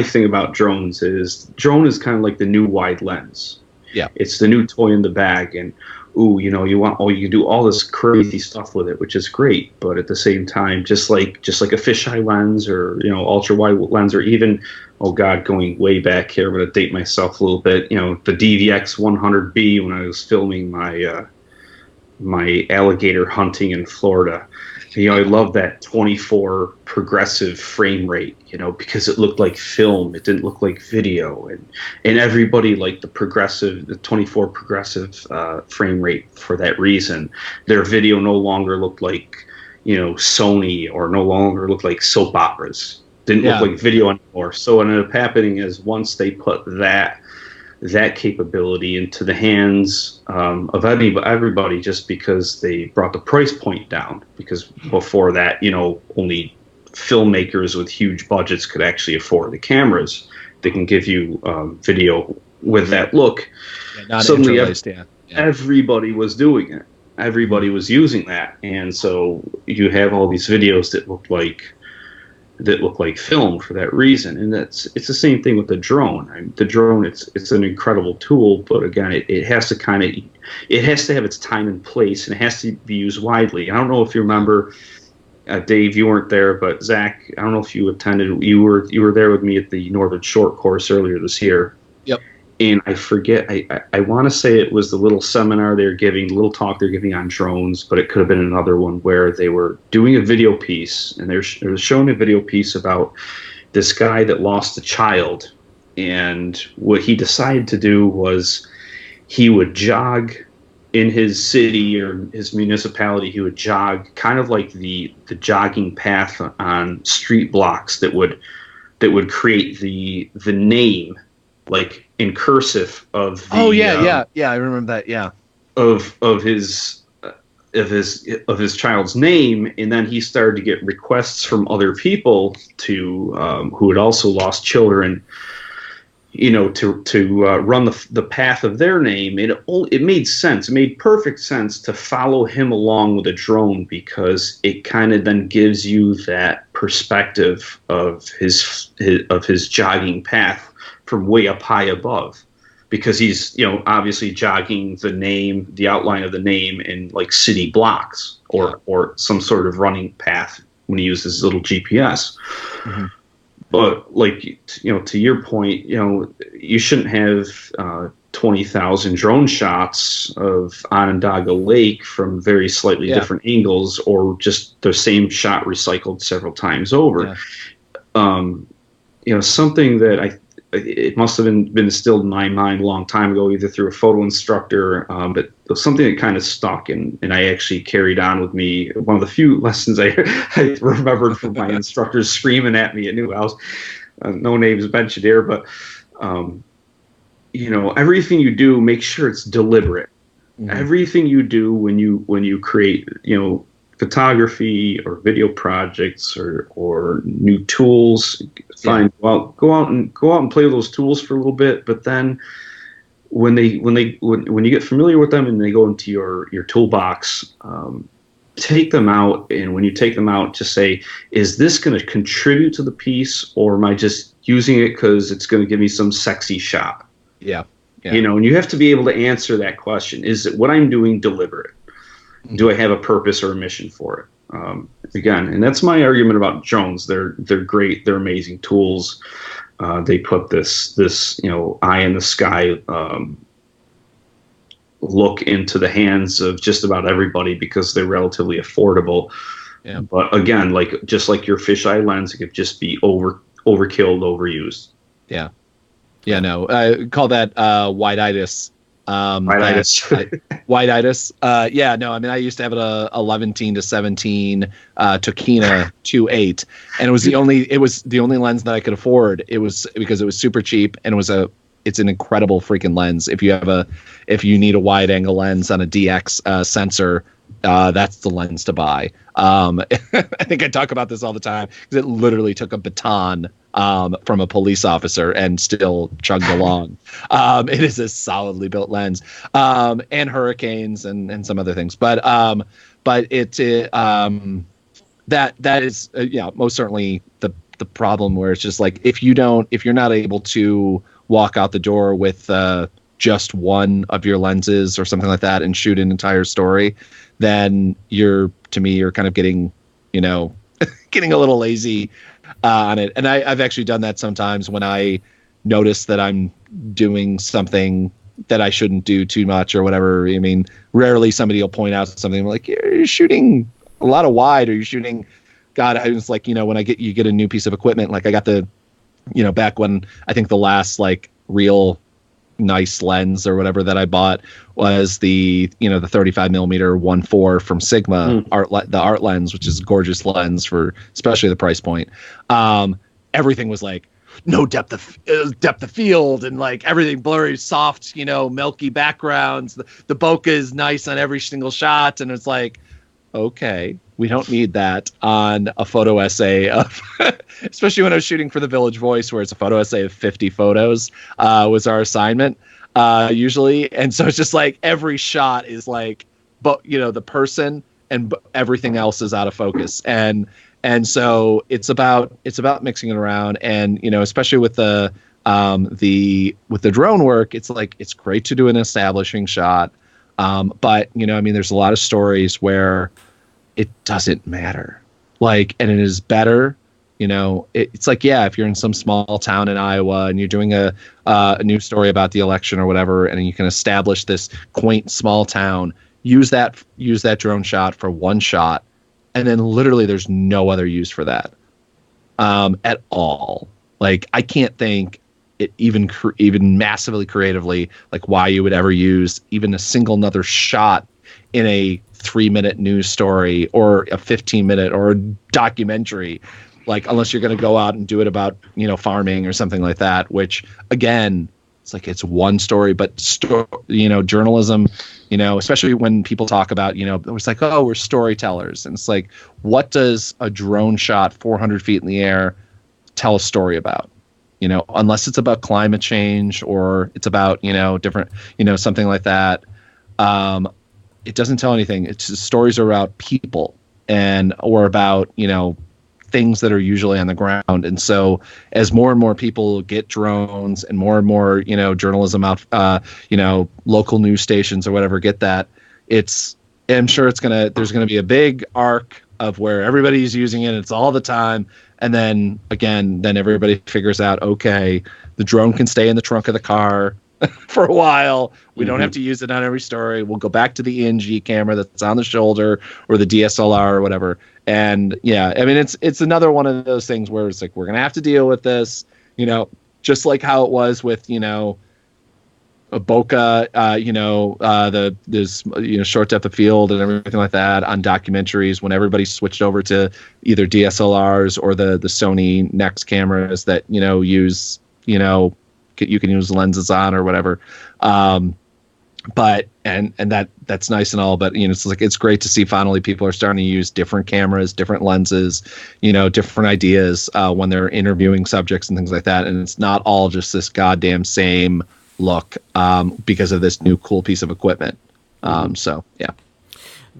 thing about drones is drone is kind of like the new wide lens. Yeah, it's the new toy in the bag, and you can do all this crazy stuff with it, which is great. But at the same time, just like a fisheye lens or ultra wide lens, or even going way back here, I'm going to date myself a little bit. The DVX 100B when I was filming my alligator hunting in Florida. I love that 24 progressive frame rate, because it looked like film. It didn't look like video. And everybody liked the 24 progressive frame rate for that reason. Their video no longer looked like, Sony, or no longer looked like soap operas. Didn't look like video anymore. So what ended up happening is once they put that that capability into the hands of everybody, just because they brought the price point down. Because before that, only filmmakers with huge budgets could actually afford the cameras. They can give you video with that look. Yeah, not Suddenly, interlaced, everybody was doing it. Everybody was using that, and so you have all these videos that look like film for that reason. And it's the same thing with the drone. The drone, it's an incredible tool, but again, it has to have its time and place, and it has to be used widely. I don't know if you remember, Dave, you weren't there, but Zach, I don't know if you attended. You were there with me at the Northern Short course earlier this year. Yep. And I forget, I want to say it was the little seminar they're giving, the little talk they're giving on drones, but it could have been another one where they were doing a video piece, and they're showing a video piece about this guy that lost a child. And what he decided to do was he would jog in his city or his municipality. He would jog kind of like the jogging path on street blocks that would create the name, like in cursive, of the I remember that, of his child's name. And then he started to get requests from other people who had also lost children, to run the path of their name. It made sense. It made perfect sense to follow him along with a drone, because it kind of then gives you that perspective of his jogging path from way up high above, because he's obviously jogging the outline of the name in like city blocks or some sort of running path when he uses his little GPS. Mm-hmm. But to your point, you shouldn't have 20,000 drone shots of Onondaga Lake from very slightly different angles, or just the same shot recycled several times over. Something that it must have been instilled in my mind a long time ago, either through a photo instructor, but something that kind of stuck, and I actually carried on with me. One of the few lessons I remembered from my instructors screaming at me at Newhouse. No names mentioned here, but everything you do, make sure it's deliberate. Mm-hmm. Everything you do when you create, photography or video projects or new tools, go out and play with those tools for a little bit. But then when you get familiar with them and they go into your toolbox, take them out. And when you take them out, just say, is this going to contribute to the piece, or am I just using it because it's going to give me some sexy shot? Yeah. And you have to be able to answer that question. Is it what I'm doing deliberate? Do I have a purpose or a mission for it? Again, and that's my argument about drones. They're great. They're amazing tools. They put this eye in the sky look into the hands of just about everybody, because they're relatively affordable. Yeah. But again, just like your fisheye lens, it could just be overkill, overused. Yeah. Yeah. No, I call that wide-itis. Wide-itis. I used to have a 11 to 17 Tokina 2.8, and it was the only lens that I could afford. It was because it was super cheap, and it's an incredible freaking lens. If you need a wide angle lens on a DX sensor, that's the lens to buy. I think I talk about this all the time, because it literally took a baton from a police officer and still chugged along. It is a solidly built lens, and hurricanes and some other things. But that is most certainly the problem, where it's just like, if you're not able to walk out the door with just one of your lenses or something like that and shoot an entire story, then you're kind of getting getting a little lazy on it. And I've actually done that sometimes when I notice that I'm doing something that I shouldn't do too much or whatever. I mean, rarely somebody will point out something like, you're shooting a lot of wide, or you're shooting. God, I was like, when you get a new piece of equipment, like I got the, back when I think the last real nice lens or whatever that I bought was the 35 millimeter 1.4 from Sigma the art lens, which is a gorgeous lens for especially the price point. Everything was like, no depth of field and like everything blurry, soft, milky backgrounds. The bokeh is nice on every single shot, and it's like, okay, we don't need that on a photo essay of, especially when I was shooting for the Village Voice, where it's a photo essay of 50 photos was our assignment usually, and so it's just like every shot is like, but the person and everything else is out of focus, and so it's about mixing it around, and especially with the drone work, it's like it's great to do an establishing shot, but there's a lot of stories where it doesn't matter, like, and it is better. It's like, yeah, if you're in some small town in Iowa and you're doing a news story about the election or whatever, and you can establish this quaint small town, use that drone shot for one shot, and then literally there's no other use for that at all. Like, I can't think it even massively creatively, like, why you would ever use even a single another shot in a 3-minute news story or a 15-minute or a documentary, like, unless you're going to go out and do it about farming or something like that, which again, it's like it's one story, but journalism, especially when people talk about, it's like, oh, we're storytellers, and it's like, what does a drone shot 400 feet in the air tell a story about? Unless it's about climate change or it's about different, something like that. It doesn't tell anything. It's stories are about people or about things that are usually on the ground. And so as more and more people get drones and more journalism out, local news stations or whatever get that, I'm sure there's gonna be a big arc of where everybody's using it. It's all the time. And then again, everybody figures out, okay, the drone can stay in the trunk of the car for a while. We don't have to use it on every story. We'll go back to the ENG camera that's on the shoulder or the DSLR or whatever. And yeah, it's another one of those things where it's like, we're going to have to deal with this, just like how it was with, a bokeh, this short depth of field and everything like that on documentaries, when everybody switched over to either DSLRs or the Sony Nex cameras that, use, you can use lenses on or whatever. But that's nice and all, but it's like, it's great to see finally people are starting to use different cameras, different lenses, different ideas when they're interviewing subjects and things like that. And it's not all just this goddamn same look because of this new cool piece of equipment. So yeah.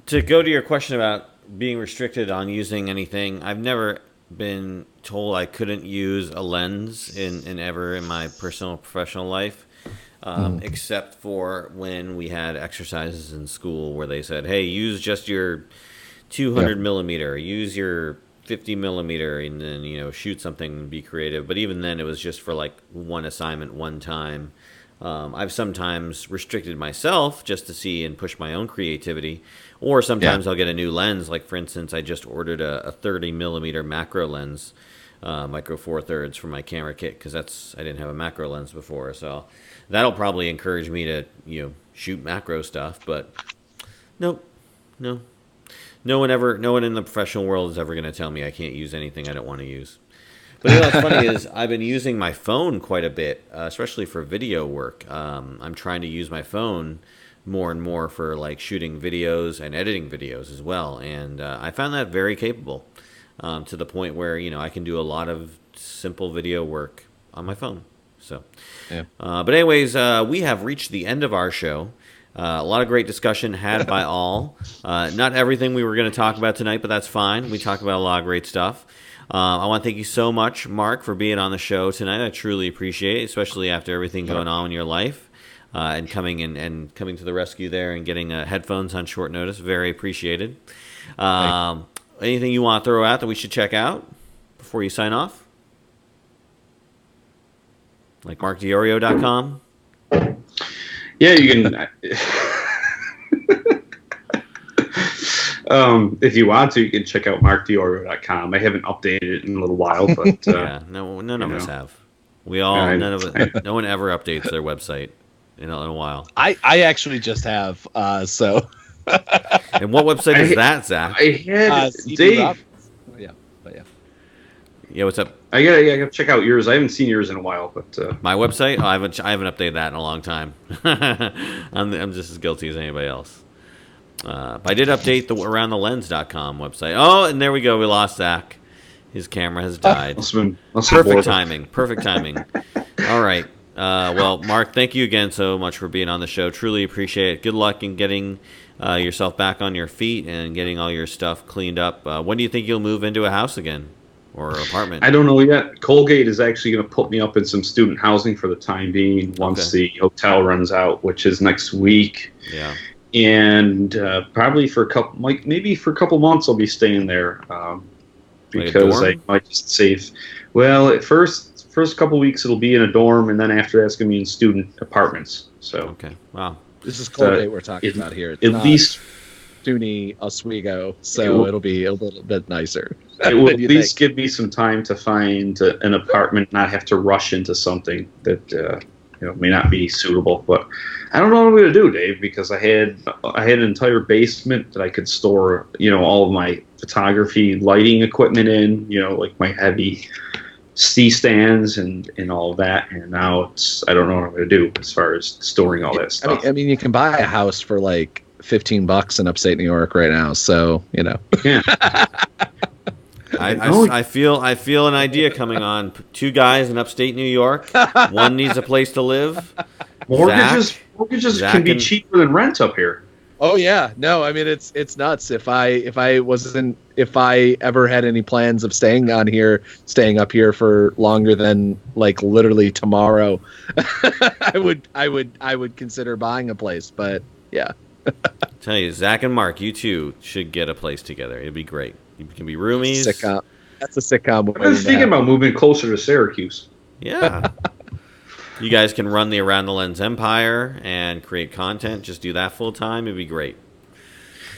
To go to your question about being restricted on using anything, I've never been told I couldn't use a lens in my personal professional life, except for when we had exercises in school where they said, hey, use just your 200 millimeter, use your 50 millimeter, and then shoot something and be creative. But even then, it was just for like one assignment, one time. I've sometimes restricted myself just to see and push my own creativity, or sometimes I'll get a new lens. Like, for instance, I just ordered a 30 millimeter macro lens, micro four thirds for my camera kit, because I didn't have a macro lens before. So that'll probably encourage me to shoot macro stuff. But no one in the professional world is ever going to tell me I can't use anything I don't want to use. But what's funny is I've been using my phone quite a bit, especially for video work. I'm trying to use my phone more and more for like shooting videos and editing videos as well. And I found that very capable to the point where, I can do a lot of simple video work on my phone. So, but anyways, we have reached the end of our show. A lot of great discussion had by all. Not everything we were going to talk about tonight, but that's fine. We talked about a lot of great stuff. I want to thank you so much, Mark, for being on the show tonight. I truly appreciate it, especially after everything going on in your life, and coming to the rescue there and getting headphones on short notice. Very appreciated. Anything you want to throw out that we should check out before you sign off? Like markdiorio.com? Yeah, you can. If you want to, you can check out markdiorio.com. I haven't updated it in a little while, but none of us have. No one ever updates their website in a while. I actually just have. So. And what website is that, Zach? I had Dave. Yeah, but yeah. Yeah, what's up? I gotta check out yours. I haven't seen yours in a while, but My website? Oh, I haven't updated that in a long time. I'm just as guilty as anybody else. But I did update the AroundTheLens.com website. Oh, and there we go. We lost Zach. His camera has died. Perfect timing. Perfect timing. All right. Well, Mark, thank you again so much for being on the show. Truly appreciate it. Good luck in getting yourself back on your feet and getting all your stuff cleaned up. When do you think you'll move into a house again or apartment? I don't know yet. Colgate is actually going to put me up in some student housing for the time being once the hotel runs out, which is next week. Yeah. And probably for a couple, maybe for a couple months, I'll be staying there because I might just save. Well, at first couple weeks it'll be in a dorm, and then after that's going to be in student apartments. So okay, wow, this is Colgate we're talking about here. It's at least SUNY Oswego, so it'll be a little bit nicer. It will at least give me some time to find an apartment, not have to rush into something that may not be suitable. But I don't know what I'm going to do, Dave, because I had an entire basement that I could store, all of my photography lighting equipment in, like my heavy C-stands and all of that. And now I don't know what I'm going to do as far as storing all that stuff. I mean, you can buy a house for like $15 in upstate New York right now, so Yeah. I feel an idea coming on. Two guys in upstate New York. One needs a place to live. Mortgages can be cheaper than rent up here. Oh yeah, no, I mean it's nuts. If I ever had any plans of staying up here for longer than like literally tomorrow, I would consider buying a place. But yeah. Tell you, Zach and Mark, you two should get a place together. It'd be great. You can be roomies. That's a sitcom. I was thinking about moving closer to Syracuse. Yeah. You guys can run the Around the Lens empire and create content. Just do that full time. It'd be great.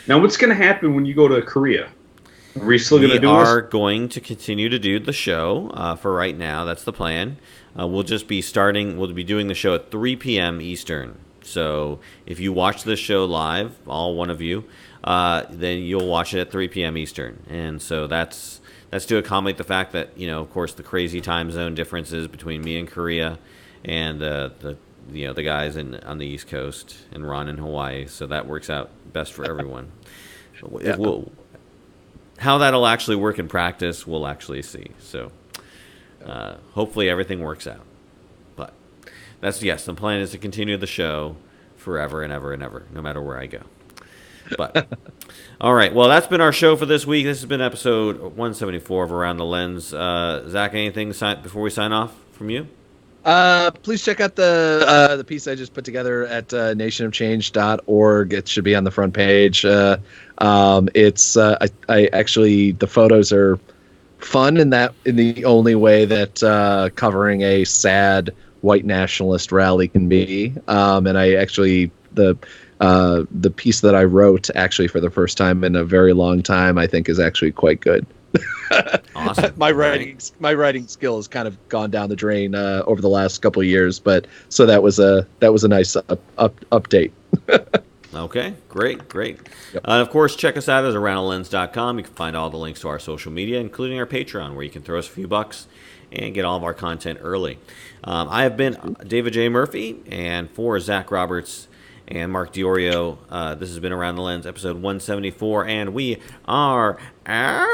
Now, what's going to happen when you go to Korea? Are we still going to do this? We are going to continue to do the show for right now. That's the plan. We'll just be We'll be doing the show at 3 p.m. Eastern. So if you watch the show live, all one of you, then you'll watch it at 3 p.m. Eastern. And so that's to accommodate the fact that, of course, the crazy time zone differences between me and Korea and the guys on the East Coast and Ron in Hawaii. So that works out best for everyone. Yeah. How that'll actually work in practice, we'll actually see. So hopefully everything works out. But the plan is to continue the show forever and ever and ever, no matter where I go. But all right, well, that's been our show for this week. This has been episode 174 of Around the Lens. Zach, anything before we sign off from you? Please check out the piece I just put together at nationofchange.org. It should be on the front page. It's I actually, the photos are fun in the only way that covering a sad white nationalist rally can be. And I actually the piece that I wrote actually for the first time in a very long time, I think is actually quite good. Awesome. My writing skill has kind of gone down the drain over the last couple of years, but so that was a nice update. Okay, great. Yep. Of course, check us out at AroundTheLens.com. You can find all the links to our social media, including our Patreon, where you can throw us a few bucks and get all of our content early. I have been David J. Murphy, and for Zach Roberts and Mark Diorio, this has been Around the Lens, episode 174, and we are out.